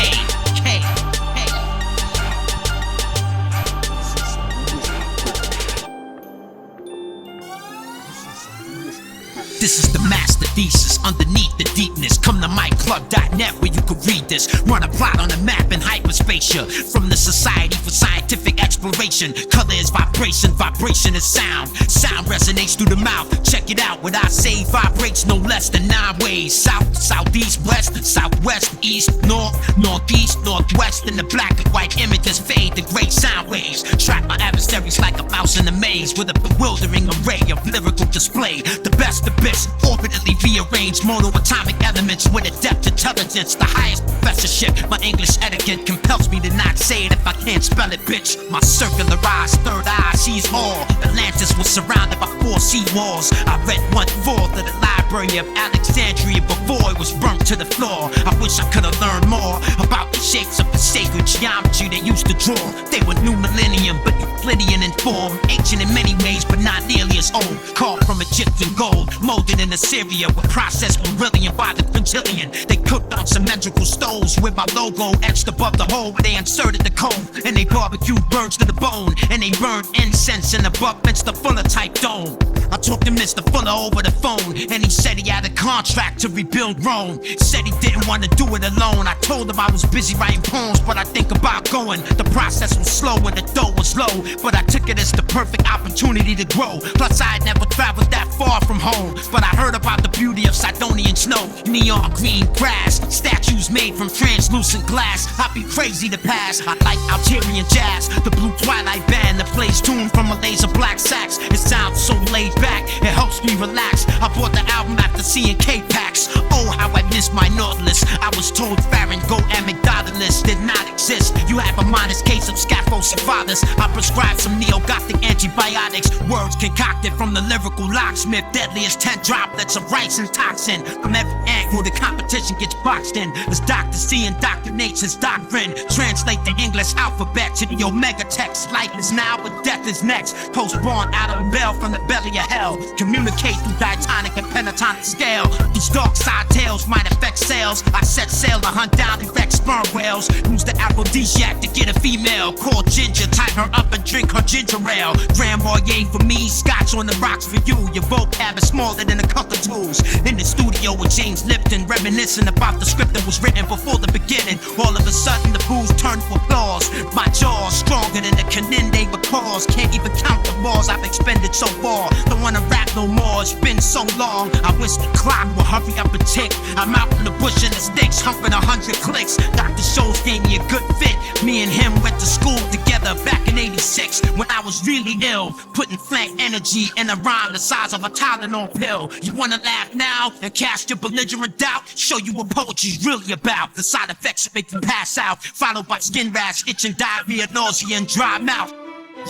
A: This is the master thesis underneath the deepness. Come to myclub.net where you can read this. Run a plot on the map in hyperspacia. From the Society for Scientific Exploration. Color is vibration, vibration is sound. Sound resonates through the mouth. Check it out, what I say vibrates no less than 9 ways. South, southeast, west, southwest, east, north, northeast, northwest. And the black and white images fade to gray sound waves. Trap my adversaries like a mouse in a maze with a bewildering array of lyrical display. The best of bits, orbitally rearranged monoatomic elements with a depth intelligence. The highest professorship, my English etiquette compels me to not say it if I can't spell it, bitch. My circularized third eye sees all. Atlantis was surrounded by 4 sea walls. I read 1/4 of the Library of Alexandria before it was burnt to the floor. I wish I could have learned more about the shapes of the sacred geometry they used to draw. They were new millennium, but Euclidean in form. Ancient in many ways, but not nearly as old. Carved from Egyptian gold, molded in Assyria with processed beryllium by the quintillion. They cooked on symmetrical stoves with my logo etched above the hole where they inserted the comb. And they barbecued birds to the bone, and they burned incense in the Buckminster Fuller type dome. I talked to Mr. Fuller over the phone, and he said he had a contract to rebuild Rome. Said he didn't want to do it alone. I told him I was busy writing poems, but I think about going. The process was slow and the dough was low, but I took it as the perfect opportunity to grow. Plus I had never traveled that far from home, but I heard about the beauty of Sidonian snow. Neon green grass, statues made from translucent glass. I'd be crazy to pass. I like Algerian jazz, the Blue Twilight Band that plays tuned from a laser black sax. It sounds so laid back, it helps me relax. I bought the album after seeing K-Pax. Oh, how I miss my Nautilus. I was told Pharyngo amygdalus did not exist. You have a modest case of scaphocephalus. I prescribed some neo-gothic antibiotics. Words concocted from the lyrical locksmith. Deadliest 10 droplets of ricin toxin. From every angle the competition gets boxed in. As Dr. C indoctrinates his doctrine. Translate the English alphabet to the Omega text. Life is now, but death is next. Postborn Adam Bell from the belly of hell. Communicate through diatonic and pentatonic scale. These dark side tales might affect sales. I set sail to hunt down erect sperm whales. Use the aphrodisiac to get a female. Call Ginger, tie her up and drink her ginger ale. Grand Marnier for me, Scotch on the rocks for you. Your vocab is smaller than a couple tools. In the studio with James Lipton, reminiscing about the script that was written before the beginning. All of a sudden the booze turned to applause. My jaw's stronger than the Caninde macaws. Can't even count the balls I've expended so far. Don't wanna rap no more, it's been so long. I wish the clock would hurry up and tick. I'm out in the bush and the sticks, humping 100 clicks. Dr. Scholl's gave me a good fit. Me and him went to school together back in '86 when I was really ill. Putting flank energy in a rhyme the size of a Tylenol pill. You wanna laugh now and cast your belligerent doubt? Show you what poetry's really about. The side effects make you pass out, followed by skin rash, itching, diarrhea, nausea, and dry mouth.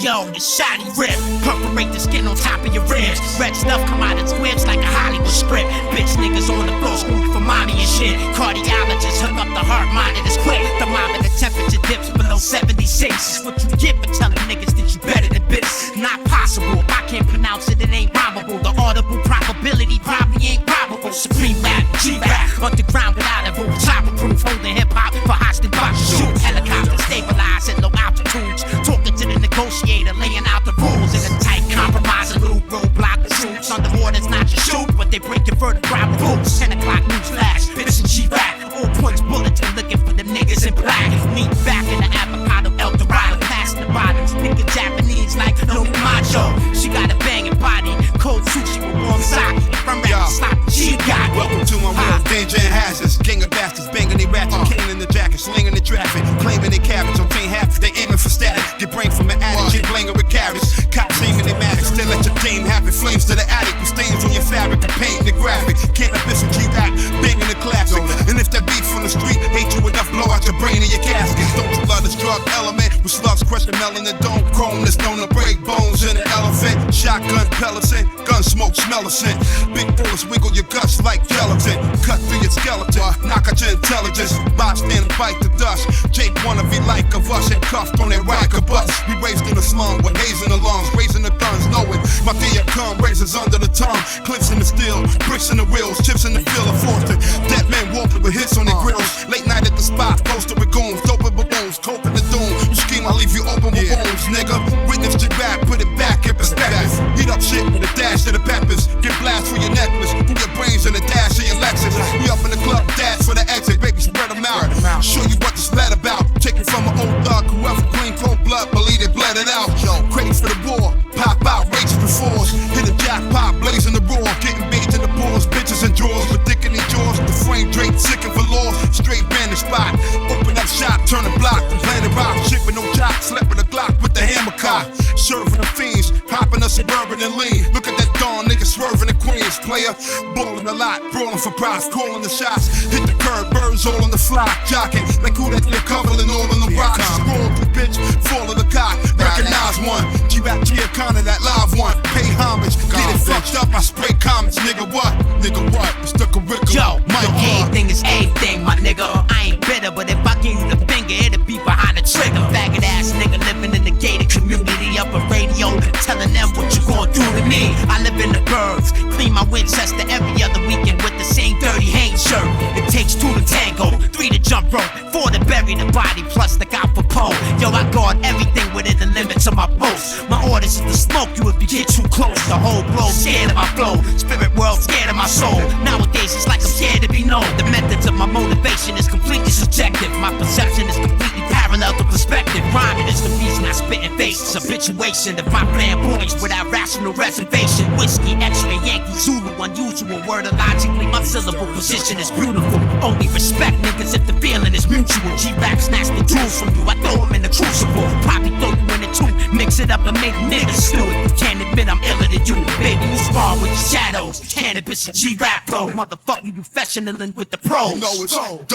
A: Yo, the shiny rip, perforate the skin on top of your ribs. Red stuff come out its whips like a Hollywood script. Bitch niggas on the floor screaming for mommy and shit. Cardiologists hook up the heart monitors quick. Thermometer temperature dips below 76. What you get for telling niggas that you better than bitch? Not possible, if I can't pronounce it, it ain't probable. The audible probability probably ain't probable. Supreme rap, G-rap, underground without a rule. Cyberproof, holding hip-hop for hostage box shoot. Helicopter stabilized at low altitudes. Talking to the negotiator, laying out the rules in a tight compromise. A little roadblock the troops. Under orders not to shoot, but they break your vertebral roots. 10 o'clock news flash, bitch and G-rap. All points bulletin, looking for them niggas in black. Meet back in the avocado El Dorado, past the bottoms. Nigga Japanese like no macho. She got a banging body, cold sushi with warm sake. From rap slop, she got it.
H: Welcome to my world, danger and hazards. King of bastards, banging they ratchet, killing in the jacket, slinging the traffic, claiming they cabbage. On paint half, they aiming for static. Get brain from an addict, shit blinging with carrots. Cops aiming they maddox, still let your dame have it. Flames to the attic, with stains on your fabric, the paint, the graphic. Cannabis and G-rap, banging the classic. And if that beef from the street hate you enough, blow out your brain in your casket. Don't you love this drug element? With slugs crushing melon and dome chrome that's known to break bones in an elephant. Shotgun pellets in, gun smoke smell a scent. Big bullets wiggle your guts like gelatin. Cut through your skeleton, knock out your intelligence. Bystander bite the dust. Jake wanna be like a us and cuffed on that riker bus. We raised in the slum with hazing the lungs, raising the guns, knowing my dear come razors under the tongue. Clips in the steel, bricks in the wheels, chips in the field of fortune. Dead men walking with hits on their grills. Late night at the spot, posted with goons, dope with balloons, cope in the doom. You scheme, I'll leave you open with wounds, nigga. Witness your rap, put it back in perspective. He the up shit with a dash of the peppers. Get blast for your necklace, through your brains and a dash of your Lexus. We up in the club, dash for the exit, baby, spread them out. Show you what this lead about. Take it from an old thug, whoever clean cold blood, believe it, bled it out. Crates for the war, pop out, rages before. Hit a jackpot, blazing the roar. Getting beat to the balls, bitches and drawers. With dick in their jaws, the frame draped, sick and velour. Straight bandit spot, open up shop, turn the block. Planet rock, shit with no jock. Slept with a Glock with the hammer cock. Serving the fiends, hopping a Suburban and lean. Look at that dawn, nigga swerving the Queens. Player, balling a lot, brawling for prize, calling the shots. Hit the curb, birds all on the fly. Jocking, like who that nigga covering all on the rocks. Scroll the bitch, fall of the cock. Recognize one, G-Rap Giacana, that live one. Pay homage, get it fucked up, I spray comments. Nigga what? Nigga what? It's the curriculum.
A: Yo, my everything is everything, my nigga. I ain't bitter, but if I give you the finger, it'll be behind the trigger. Faggot ass nigga living in the gated community, up a radio, telling them what you gon' do to me. I live in the burbs, clean my Winchester every other weekend with the same dirty Hanes shirt. It takes 2 to tango, 3 to jump rope, 4 to bury the body, plus the out for pole. Yo, I guard everything within the limits of my post. My orders is to smoke you if you get too close. The whole globe scared of my flow, spirit world scared of my soul. Nowadays it's like I'm scared to be known. The methods of my motivation is completely subjective. My perception is completely parallel to perspective. Rhyming is the reason I spit in faces. Habituation of my flamboyance without rational reservation. Whiskey, X-ray, Yankee, Zulu, unusual word logically. My syllable position is beautiful. Only respect niggas if the feeling is mutual. G-Rap snatch the jewels from you, I throw them in the crucible. Probably throw you in the tube, mix it up and make niggas stew it. You can't admit I'm iller than you. Baby, you spar with the shadows. Canibus and G-Rap flow. Motherfucker, you professional with the pros.
H: No, it's all.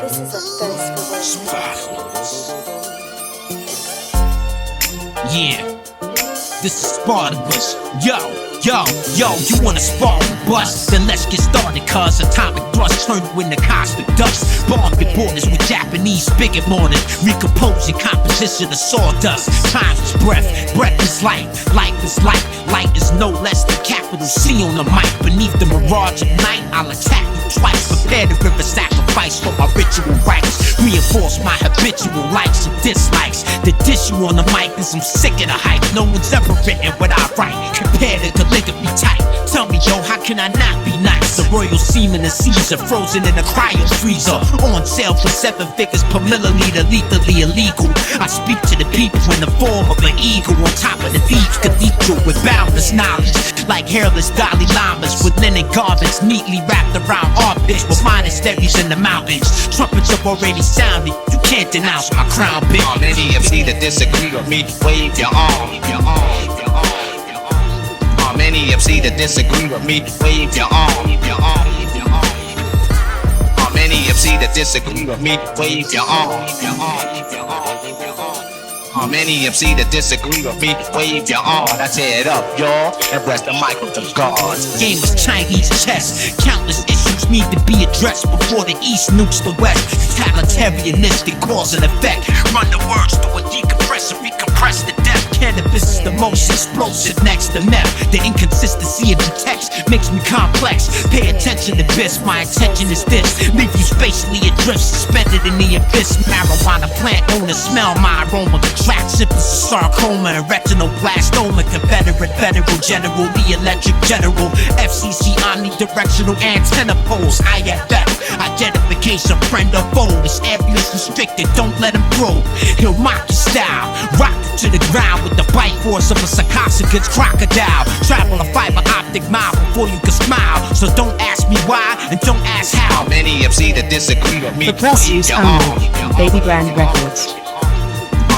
C: This is a thirst for
A: Yeah, this is Spartacus. Yo, you wanna spar with bust? Then let's get started, cuz atomic thrust turn you into cosmic dust. Bomb your borders with Japanese spigot mortars, recomposing composition of sawdust. Time is breath is light is light. Light is no less than capital C on the mic. Beneath the mirage of night, I'll attack you twice. Prepare to river sacrifice for my ritual rites. Reinforce my habitual likes and dislikes. The dish you on the mic is I'm sick of the hype. No one's ever written what I write. Compare to calligraphy type. Tell me, yo, how can I not be nice? The royal semen and Caesar frozen in a cryo freezer. On sale for 7 figures per milliliter, lethally illegal. I speak to the people in the form of an eagle on top of the beach cathedral with boundless knowledge. Like hairless Dalai Lamas with linen garments neatly wrapped around armpits with monasteries in the mountains. Trumpets have already sounded. You can't denounce my crown, bitch.
D: Many of you that disagree with me, wave your arm. Many MC that disagree with me, wave your arm. Many MC that disagree with me, wave your arm. Many MC that disagree with me, wave your arm. I tear it up, y'all, and rest the mic with the guards.
A: Game is Chinese chess. Countless issues need to be addressed before the East nukes the West. Totalitarianistic cause and effect. Run the words through a decompressor, recompress the depth. Cannabis is the most explosive next to meth. The inconsistency of the text makes me complex. Pay attention to this, my intention is this. Leave you spatially adrift, suspended in the abyss. Marijuana plant owner, smell my aroma. Contract symptoms of sarcoma and retinoblastoma. Confederate federal general, the electric general. FCC omnidirectional antenna poles. IFF, identification, friend or foe. This area is restricted, don't let him grow. He'll mock your style, rock it to the ground with the bite force of a sarcophagus crocodile. Travel a fiber optic mile before you can smile. So don't ask me why and don't ask how.
D: Many MC that disagree with me,
I: For press use only. Baby Brand Records.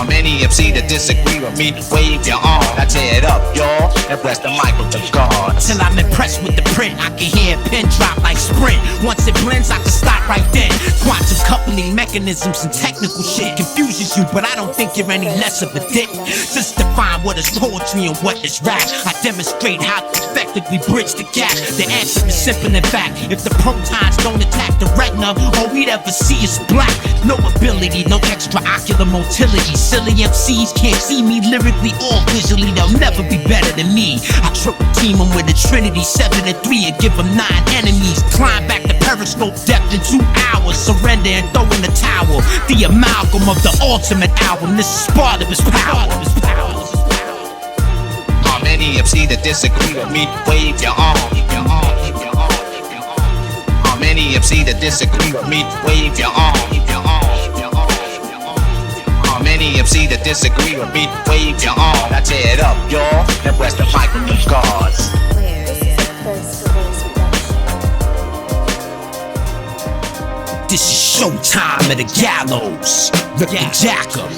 D: Many MC that disagree with me, wave your arm. I tear it up, y'all, and rest the mic with the gods.
A: Till I'm impressed with the print, I can hear a pin drop like Sprint. Once it blends, I can stop right then. Quantum coupling mechanisms and technical shit confuses you, but I don't think you're any less of a dick. Just define what is poetry and what is rap. I demonstrate how to effectively bridge the gap. The answer is simple in fact. If the protons don't attack the retina, all we'd ever see is black. No ability, no extraocular motility. Silly MCs can't see me lyrically or visually. They'll never be better than me. I triple team them with a trinity, 7 and 3, and give them 9 enemies. Climb back the periscope depth in 2 hours. Surrender and throw in the towel. The amalgam of the ultimate album. This is part of his power.
D: How many MC that disagree with me? Wave your arm. How many MC that disagree with me? Wave your arm. How many MC that disagree with me? Wave your arm. Now tear it up, y'all, and rest the mic with the gods.
A: This is showtime at the gallows. Rick the Jacker.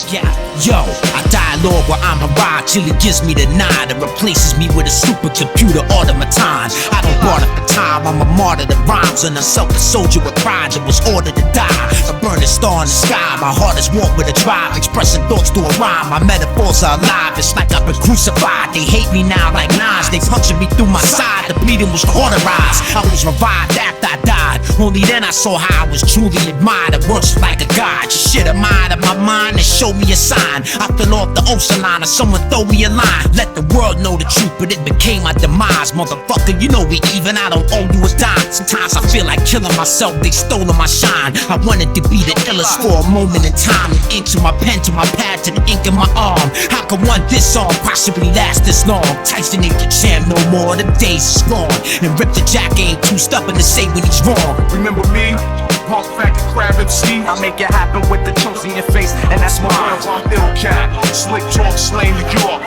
A: Yeah, yo, I dialogue while I'm a ride till he gives me the nod and replaces me with a supercomputer automaton. I don't brought up the time, I'm a martyr that rhymes, and a selfless soldier with pride that was ordered to die. A burning star in the sky, my heart is warm with a drive, expressing thoughts through a rhyme. My metaphors are alive, it's like I've been crucified. They hate me now like knives, they punctured me through my side. The bleeding was cauterized, I was revived after I died. Only then I saw how I was truly admired and worshipped like a god. Shit am out of my mind and show me a sign. I fell off the ocean line or someone throw me a line. Let the world know the truth, but it became my demise. Motherfucker, you know we even, I don't owe you a dime. Sometimes I feel like killing myself, they stolen my shine. I wanted to be the illest for a moment in time. The ink to my pen, to my pad, to the ink in my arm. How could one this song possibly last this long? Tyson ain't the champ no more, the days is gone. And Rip the Jack ain't too stubborn to say when he's wrong.
B: Remember me? Punk Fat Crab MC.
J: I make it happen with the toast in your face, and that's mine.
B: I'm ill cat, slick talk, slain New York.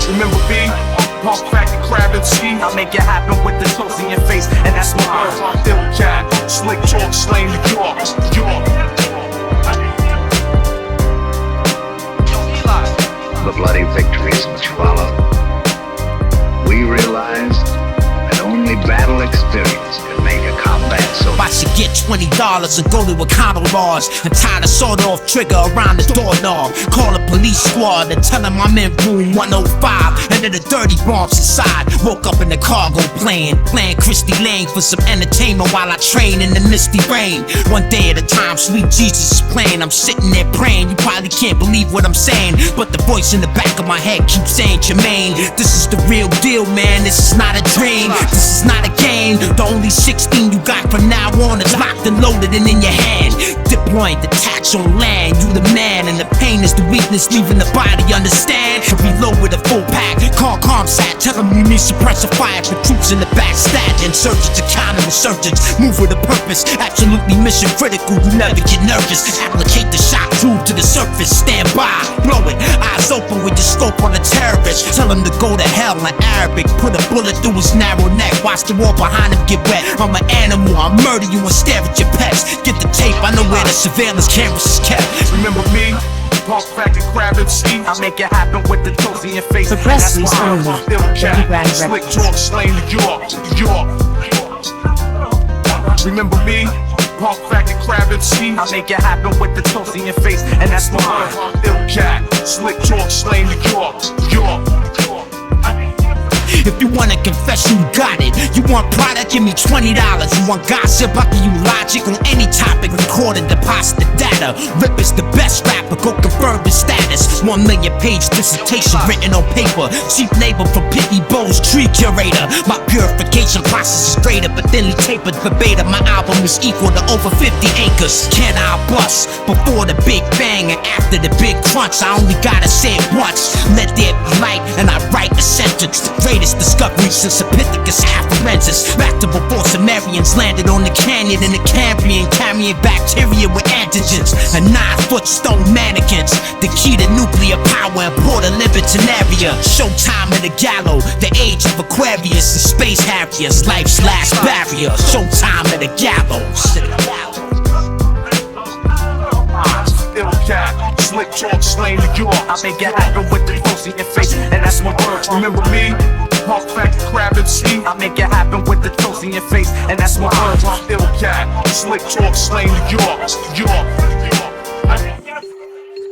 B: Remember me? Punk Fat Crab MC.
J: I make it happen with the toast in your face, and that's mine.
B: I'm ill cat, slick talk, slain New York.
K: The bloody victories which followed, we realized that only battle experience could make a combat so.
A: I should get $20 and go to a condo lodge and tie the sawed-off trigger around the doorknob. Call a police squad and tell them I'm in room 105 and then the dirty bombs inside. Woke up in the cargo plane, playing Christy Lane for some entertainment while I train in the misty rain. One day at a time, sweet Jesus is playing. I'm sitting there praying. You probably can't believe what I'm saying, but the voice in the back of my head keeps saying, Jermaine, this is the real deal, man. This is not a dream. This is not a game. The only 16 you got from now on is locked and loaded and in your hand. Deploying, detach on land. You the man, and the pain is the weakness leaving the body. Understand? Reload with a full pack. Call ComSat, tell them you need suppressor fire for troops in the back. Stat insurgents and counterinsurgents. Move with a purpose. Absolutely mission critical. You never get nervous. Applicate the shock tube to the surface. Stand by, blow it. Eyes open with your scope on the terrorist. Tell him to go to hell in Arabic. Put a bullet through his narrow neck. Watch the wall behind him get wet. I'm an animal. I'll murder you and stare at your pets. Get the tape. I know where the surveillance cameras is kept.
B: Remember me? Punk Fat Crab MC.
J: I make it happen with the toast in your face.
I: For press release only, Baby Brand
B: Slick
I: Records.
B: talk, slain New York. Remember me? Punk Fat Crab MC.
J: I make it happen with the toast in your face, and that's mine.
B: I'm ill cat, slick talk, slain New York.
A: If you want a confession, you got it. You want product, give me $20. You want gossip, I'll give you logic on any topic. Record and deposit the data. Rip is the best rapper, go confirm his status. 1 million page dissertation written on paper. Cheap labor from Pitney Bowes, tree curator. My purification process is greater, but thinly tapered verbatim. My album is equal to over 50 acres. Can I bust before the big bang and after the big crunch? I only gotta say it once. Let there be light, and I write a sentence. The greatest discovery since Epithecus afarensis. Back to before Sumerians landed on the canyon in the Cambrian, carrying bacteria with antigens and 9-foot stone mannequins. The key to nuclear power and Porta Libertinaria. Showtime at the gallows, the age of Aquarius and space harriers. Life's last barrier. Showtime at the gallows.
B: Ill cat, Slick talk, slain New York.
J: I make it happen with the toast in your face, and that's my word.
B: Remember me? Punk Factor Crab MC.
J: I make it happen with the toast in your face, and that's my word.
B: I'm ill cat. Slick talk, slain New York. New York.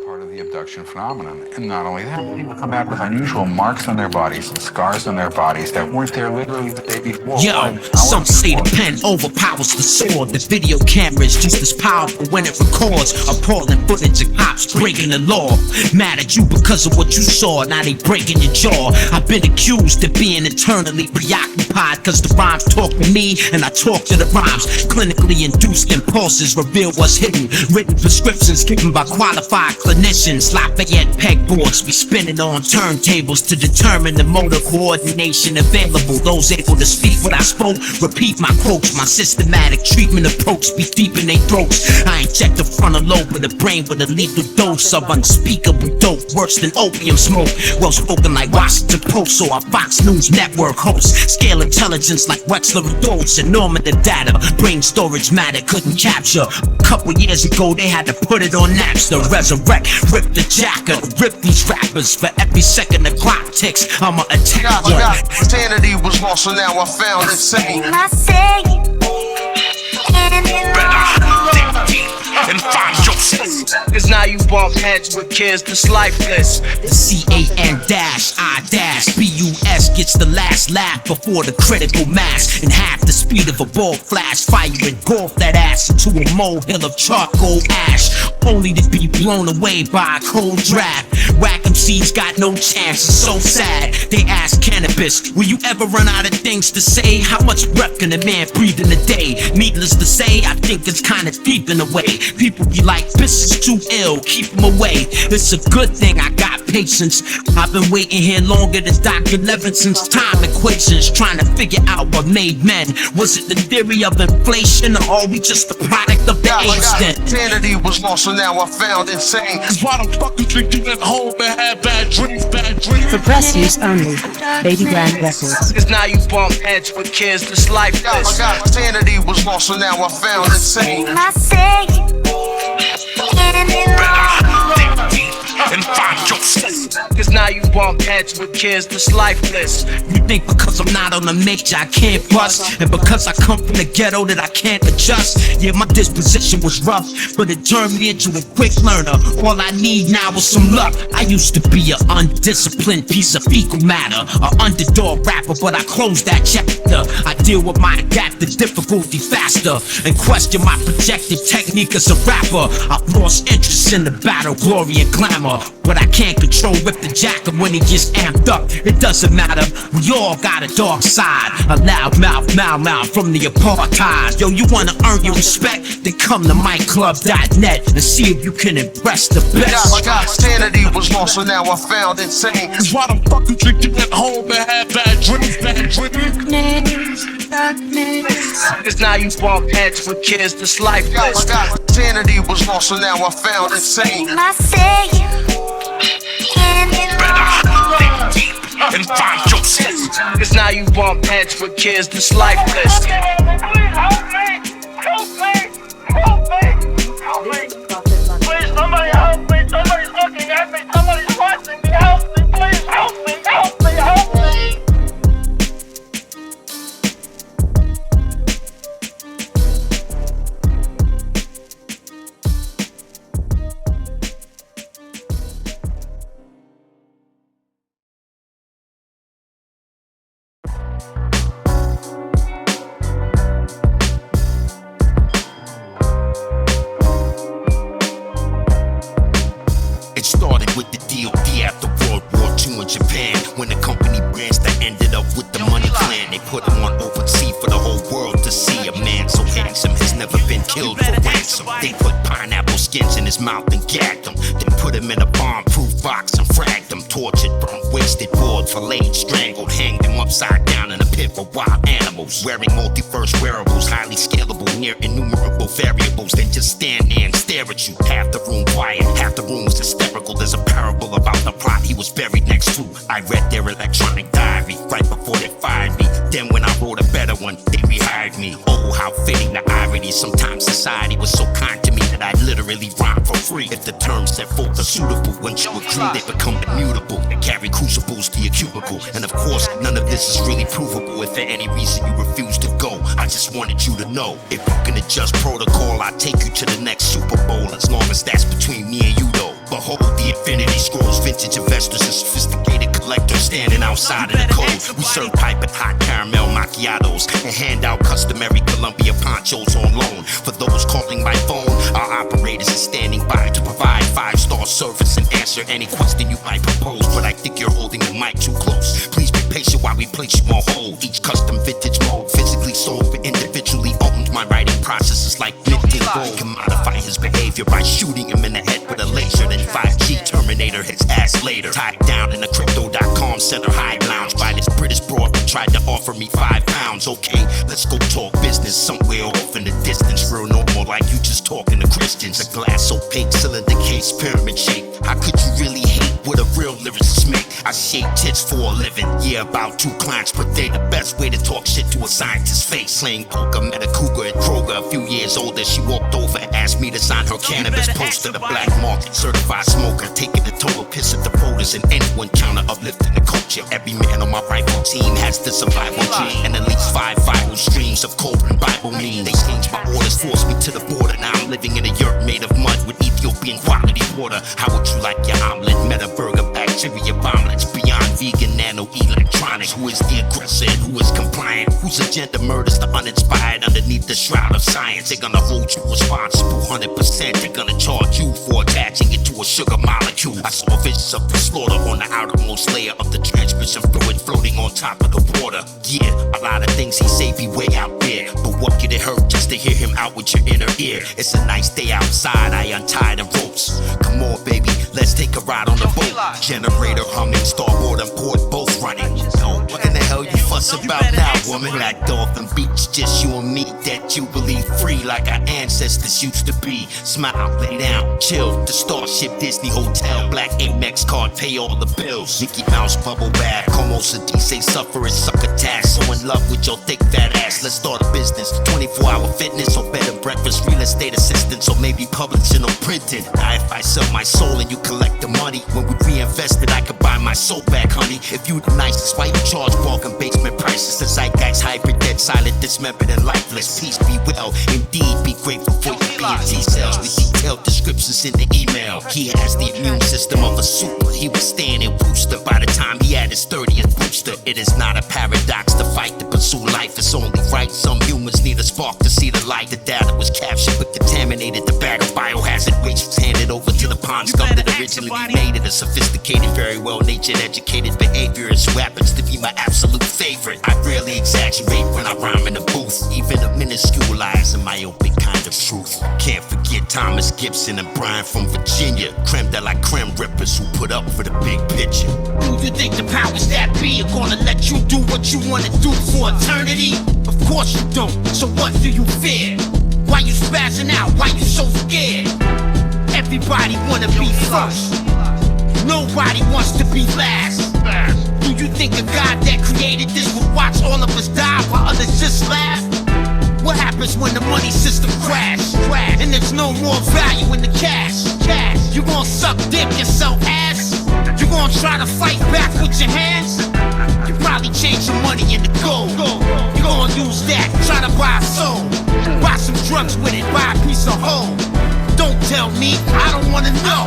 L: Part of the abduction phenomenon. And not only that, people come back with unusual marks on their bodies and scars on their bodies that weren't there literally the day before.
A: Yo, some say the pen overpowers the sword. The video camera is just as powerful when it records appalling footage of cops breaking the law. Mad at you because of what you saw, now they breaking your jaw. I've been accused of being eternally preoccupied cause the rhymes talk to me and I talk to the rhymes. Clinically induced impulses reveal what's hidden. Written prescriptions given by qualified clinicians. Lafayette pegboards be spinning on turntables to determine the motor coordination available. Those able to speak what I spoke, repeat my quotes. My systematic treatment approach be deep in their throats. I inject the frontal lobe with a brain with a lethal dose of unspeakable dope, worse than opium smoke. Well spoken like Washington Post or a Fox News network host. Scale intelligence like Wexler adults and normative data. Brain storage matter couldn't capture. A couple years ago they had to put it on Napster. Resurrect, rip the jacket, rip these rappers. For every second the clock ticks, I'ma attack ya.
G: Sanity was lost, so now I found it sane.
A: I say and find your soul.
D: Cause now you bump heads with kids that's lifeless.
A: The CAN-I-BUS gets the last laugh before the critical mass. In half the speed of a ball flash, fire engulf that ass into a molehill of charcoal ash, only to be blown away by a cold draft. Whack MCs got no chance, it's so sad. They ask Canibus, will you ever run out of things to say? How much breath can a man breathe in a day? Needless to say, I think it's kinda deep in a way. People be like, this is too ill, keep him away. It's a good thing I got patience. I've been waiting here longer than Dr. Levinson's time equations, trying to figure out what made men. Was it the theory of inflation, or are we just the product of the age then?
G: Sanity was lost, so now I found insane.
B: Cause why the fuck you think you at home and have bad dreams, bad dreams?
I: For press use only. Baby Grand Records.
D: Cause now you bump heads with kids that's lifeless.
G: Sanity was lost, so now I found insane.
A: I say and find your soul.
D: Cause now you bump heads with kids that's lifeless.
A: You think because I'm not on the major I can't bust, and because I come from the ghetto that I can't adjust? Yeah, my disposition was rough, but it turned me into a quick learner. All I need now is some luck. I used to be an undisciplined piece of fecal matter, an underdog rapper, but I closed that chapter. I deal with my adaptive difficulty faster and question my projected technique as a rapper. I've lost interest in the battle, glory and glamour, but I can't control Rip the Jacket when he gets amped up. It doesn't matter, we all got a dark side, a loud mouth from the apartheid. Yo, you wanna earn your respect? Then come to miclub.net and see if you can impress the best.
G: Sanity was lost, so now I found insane.
B: Cause why the fuck you think you at home and have bad dreams, bad dreams?
D: Cause now you bump heads with kids that's lifeless.
G: Sanity was lost, so now I found insane.
A: I say and find your soul.
D: Cause now you bump heads with kids that's lifeless.
F: Please, somebody help me. Somebody's looking at me. Somebody's watching me. Help me. Please help me. Help me. Help me.
A: It started with the DOD after World War II in Japan, when the company brands that ended up with the money clan. They put him on overseas for the whole world to see. A man so handsome has never been killed for ransom. They put pineapple skins in his mouth and gagged him, then put him in a bomb-proof box and fragged him. Tortured, burned, wasted, boiled, filleted, strangled, hanged him upside down in a pit for wild animals. Wearing multi-verse wearables, highly scalable, near innumerable variables. Then just stand there and stare at you. Half the room quiet, half the room was hysterical. There's a parable about the plot he was buried next to. I read their electronic diary right before they fired me. Then when I wrote a better one, they rehired me. Oh, how fitting the irony. Sometimes society was so kind to me that I literally rhyme for free. If the terms set forth are suitable, once you agree, they become immutable. They carry crucibles to your cubicle. And of course, none of this is really provable. If for any reason you refuse to go, I just wanted you to know, if you can adjust protocol, I'll take you to the next Super Bowl. As long as that's between me and you though. Behold the Infinity Scrolls, vintage investors and sophisticated collectors standing outside of the code. We serve pipe and hot caramel macchiatos and hand out customary Columbia ponchos on loan. For those calling my phone, our operators are standing by to provide 5-star service and answer any question you might propose. But I think you're holding the mic too close. Please be patient while we place you on hold. Each custom vintage mode physically sold but individually owned. My writing process is like minting gold. Can modify his behavior by shooting him in the head with a laser. Then 5G Terminator his ass later. Tied down in a crypto.com center high lounge by this British broad who tried to offer me £5. Okay, let's go talk business somewhere off in the distance. Real normal like you just talking to Christians. A glass opaque cylinder case pyramid shape. How could you really hate what a real lyricist make? I shape tits for a living. Yeah, about 2 clients, but they the best way to talk shit to a scientist's face. Slaying poker, met a cougar at Kroger. A few years older, she walked over and asked me to sign her cannabis poster. The black market, certified smoker, taking the total piss at the voters and anyone counter uplifting the culture. Every man on my rifle team has the survival gene and at least 5 viral streams of Cobra and Bible mean. They changed my orders, forced me to the border. Now I'm living in a yurt made of mud with Ethiopian quality water. How would you like your omelet? Meta burger, bacteria bomblets, beyond vegan, nano electronics. Who is the aggressor and who is compliant? Whose agenda murders the uninspired underneath the shroud of science? They're gonna hold you responsible 100%. They're gonna charge you for attaching it to a sugar molecule. I saw visions of the slaughter on the outermost layer of the transmission fluid floating on top of the water. Yeah, a lot of things he say be way out there, but what could it hurt just to hear him out with your inner ear? It's a nice day outside, I untie the ropes. Come on baby, let's take a ride on the boat. Generator humming, starboard and port both running. Yo, what in the hell you fuss about now, woman? Black Dolphin Beach, just you and me. That you believe free like our ancestors used to be. Smile, lay down, chill. The Starship Disney Hotel, black Amex card, pay all the bills. Mickey Mouse bubble bath, como se dice, suffer and succotash. So in love with your thick fat ass, let's start a business. 24-hour fitness or bed and breakfast, real estate assistance, or maybe publishing or printing. Now if I sell my soul and you collect the money, when we reinvest it, I could buy my soul back, honey. If you the nicest, why you charge bargain basement prices? The zeitgeist hybrid, dead silent, dismembered and lifeless. Peace be well, indeed be grateful for your B&T cells with detailed descriptions in the email. He has the immune system of a super. He was staying in Worcester by the time he had his 30th booster. It is not a paradox to fight to pursue life. It's only right. Some humans need a spark to see the light. The data was captured but contaminated. The bag of biohazard waste was handed over to the pond scum that originally made it. A sophisticated, very well-natured, educated behaviorist who happens to be my absolute favorite. I rarely exaggerate when I rhyme in the booth, even a minuscule lies in my open kind of truth. Can't forget Thomas Gibson and Brian from Virginia, creme de la creme rippers who put up for the big picture. Do you think the powers that be are gonna let you do what you wanna do for eternity? Of course you don't, so what do you fear? Why you spazzing out? Why you so scared? Everybody wanna be first, nobody wants to be last. Do you think a God that created this would watch all of us die while others just laugh? What happens when the money system crash? And there's no more value in the cash. You gon' suck dick and sell ass? You gon' try to fight back with your hands? You probably change your money into gold. You gon' use that, try to buy a soul. Buy some drugs with it, buy a piece of home. Don't tell me, I don't wanna know.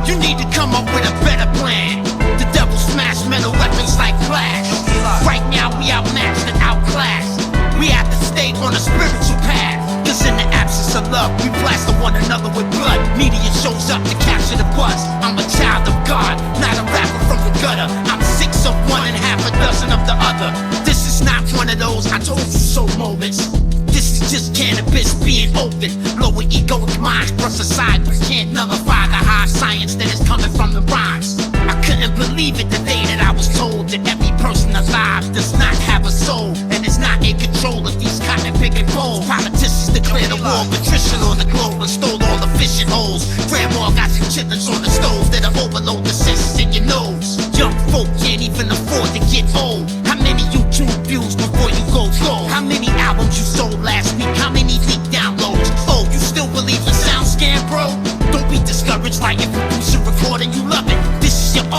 A: You need to come up with a better plan. The devil smash metal weapons like Flash. Right now we outmatched and outclassed. We have to stay on a spiritual path. Cause in the absence of love, we plaster one another with blood. Media shows up to capture the buzz. I'm a child of God, not a rapper from the gutter. I'm 6 of one and half a dozen of the other. This is not one of those I told you so moments. This is just cannabis being open. Lower egoic minds brush aside, but can't nullify the high science that is coming from the rhymes.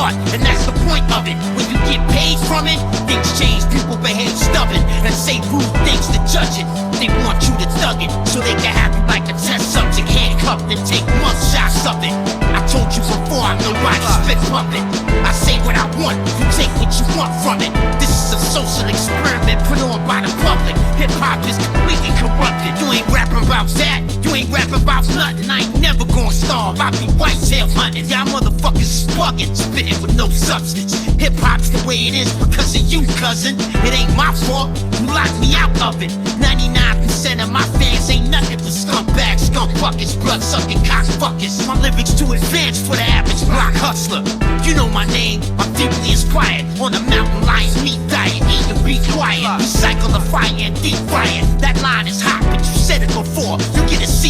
A: art, and that's the point of it. When you get paid from it, things change, people behave stubborn and say rude things to judge it. They want you to thug it, so they can have you like a test subject, handcuffed and take mug shots of it. I told you before, I'm nobody's spit puppet. I say what I want, you take what you want from it. This is a social experiment put on by the public. Hip-hop is completely corrupted. You ain't rapping about that, you ain't rapping about nothing. I ain't never gonna starve, I be whitetail hunting. Y'all motherfuckers is bugging, spitting with no substance. Hip-hop's the way it is because of you, cousin. It ain't my fault, you locked me out of it. 99% of my fans ain't nothing but scumbags, skunk buckets, blood-sucking cockfuckers. My lyrics too advanced for the average block hustler. You know my name, I'm deeply inspired. On the mountain lion meat diet, eat and be quiet. Recycle the fire and deep fire. That line is hot, but you said it before, you get a C-.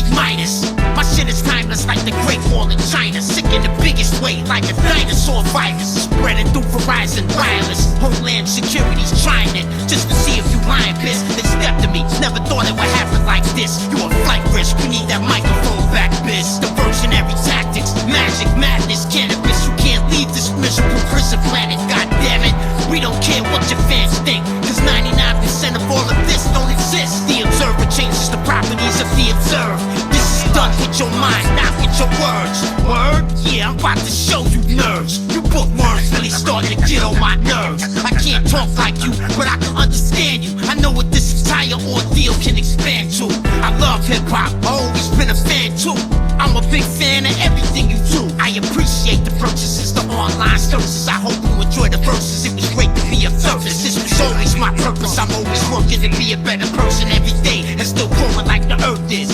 A: My shit is timeless like the Great Wall in China. Sick in the biggest way, like a dinosaur virus. Spreading through Verizon wireless. Homeland Security's trying it, just to see if you lying piss. They stepped to me, never thought it would happen like this. You a flight risk, we need that microphone back, bitch. Diversionary tactics, magic, madness, cannabis. You can't leave this miserable prison planet, god damn it. We don't care what your fans think, cause 99% of all of this don't exist. The observer changes the properties of the observed. This is done with your mind, not with your words. Word? Yeah, I'm about to show you nerves. You bookworms really starting to get on my nerves. I can't talk like you, but I can understand you. I know what this entire ordeal can expand to. I love hip-hop, I always been a fan too. I'm a big fan of everything you do. I appreciate the purchases, the online services. I hope you enjoy the verses. It was great to be of service. This was always my purpose. I'm always working to be a better person every day, and still growing like the earth is.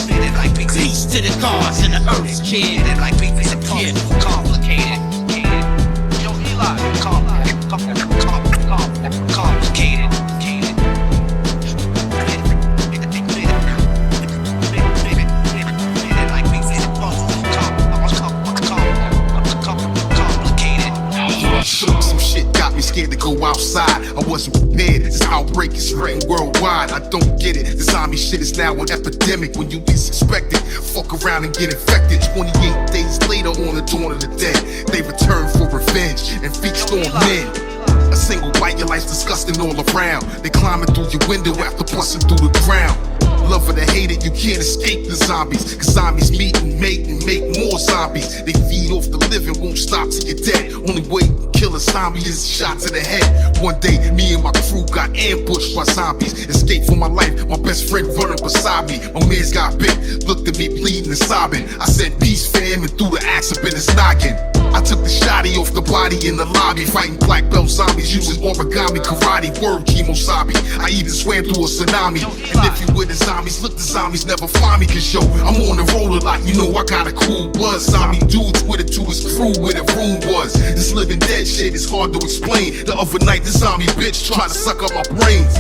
A: Peace to the gods and the earth's kid. Like we disappeared, complicated. Yo, Eli, complicated.
H: Some shit got me scared to go outside. I wasn't prepared. This outbreak is spreading worldwide. I don't get it. The zombie shit is now an epidemic. When you least expect it, fuck around and get infected. 28 days later, on the dawn of the dead, they return for revenge and feast on men. A single bite, your life's disgusting all around. They climbing through your window after busting through the ground. Love it or hate it, you can't escape the zombies. Cause zombies meet and mate and make more zombies. They feed off the living, won't stop till you're dead. Only way to kill a zombie is a shot to the head. One day, me and my crew got ambushed by zombies. Escaped for my life, my best friend running beside me. My mans got bit, looked at me bleeding and sobbing. I said peace fam and threw the axe up in his noggin. I took the shotty off the body in the lobby, fighting black belt zombies using origami, karate, word, kemosabi. I even swam through a tsunami. And if you with the zombies, look, the zombies never find me. Cause yo, I'm on the roll a lot, you know I got a cool buzz. Zombie dudes with it to his crew where the room was. This living dead shit is hard to explain. The other night, the zombie bitch tried to suck up my brains.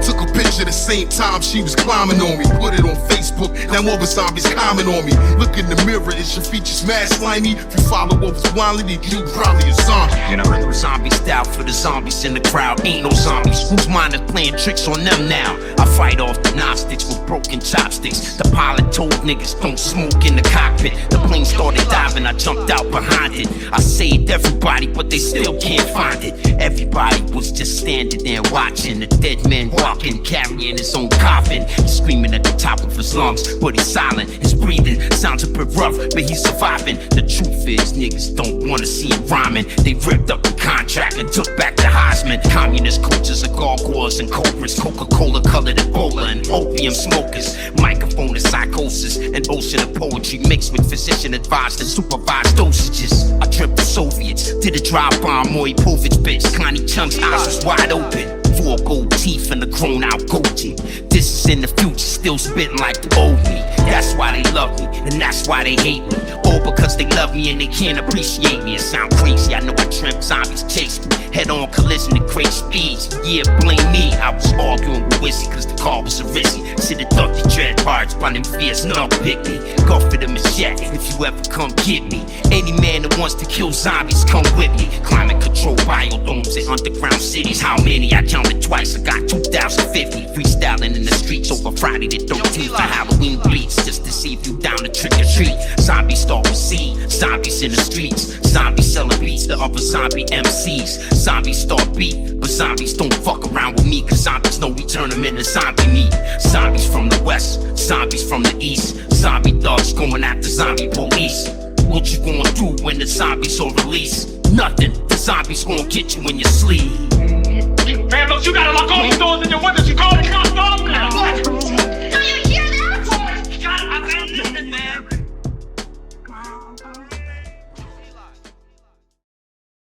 H: Took a picture the same time she was climbing on me. Put it on Facebook, now all the zombies comment on me. Look in the mirror, is your features mad slimy? If you follow what was blindly, you probably a zombie.
A: You know, zombie style for the zombies in the crowd. Ain't no zombies, whose mind is playing tricks on them now? I fight off the Gnostics with broken chopsticks. The pilot told niggas don't smoke in the cockpit. The plane started diving, I jumped out behind it. I saved everybody, but they still can't find it. Everybody was just standing there watching the dead man walking, carrying his own coffin. He's screaming at the top of his lungs, but he's silent. His breathing sounds a bit rough, but he's surviving. The truth is, niggas don't wanna see him rhyming. They ripped up the contract and took back the Heisman. Communist coaches are gargoyles and cobras. Coca-Cola colored Ebola and opium smokers. Microphone is psychosis, an ocean of poetry mixed with physician advised and supervised dosages. I tripped the Soviets, did a drive-by Moy Povich bitch. Connie Chung's eyes was wide open. 4 gold teeth and a grown out goatee. This is in the future, still spitting like the old me. That's why they love me, and that's why they hate me. All because they love me and they can't appreciate me. It sound crazy, I know I tramp zombies chase me. Head on collision at great speeds. Yeah, blame me. I was arguing with Wizzy cause the car was a risky. Sit duck the dread bars, running fierce, no pick me. Go for the machete if you ever come get me. Any man that wants to kill zombies, come with me. Climate control biodomes in underground cities. How many? I counted twice, I got 2,050. Freestyling in the streets over Friday the 13th for Halloween bleeds, just to see if you down to trick or treat. Zombies start with C, zombies in the streets. Zombies selling beats,
D: the other zombie MCs. Zombies start beat, but zombies don't fuck around with me, cause zombies know we turn them into zombie meat. Zombies from the west, zombies from the east, zombie thugs going after zombie police. What you gonna do when the zombies are released? Nothing, the zombies gonna get you in your sleep.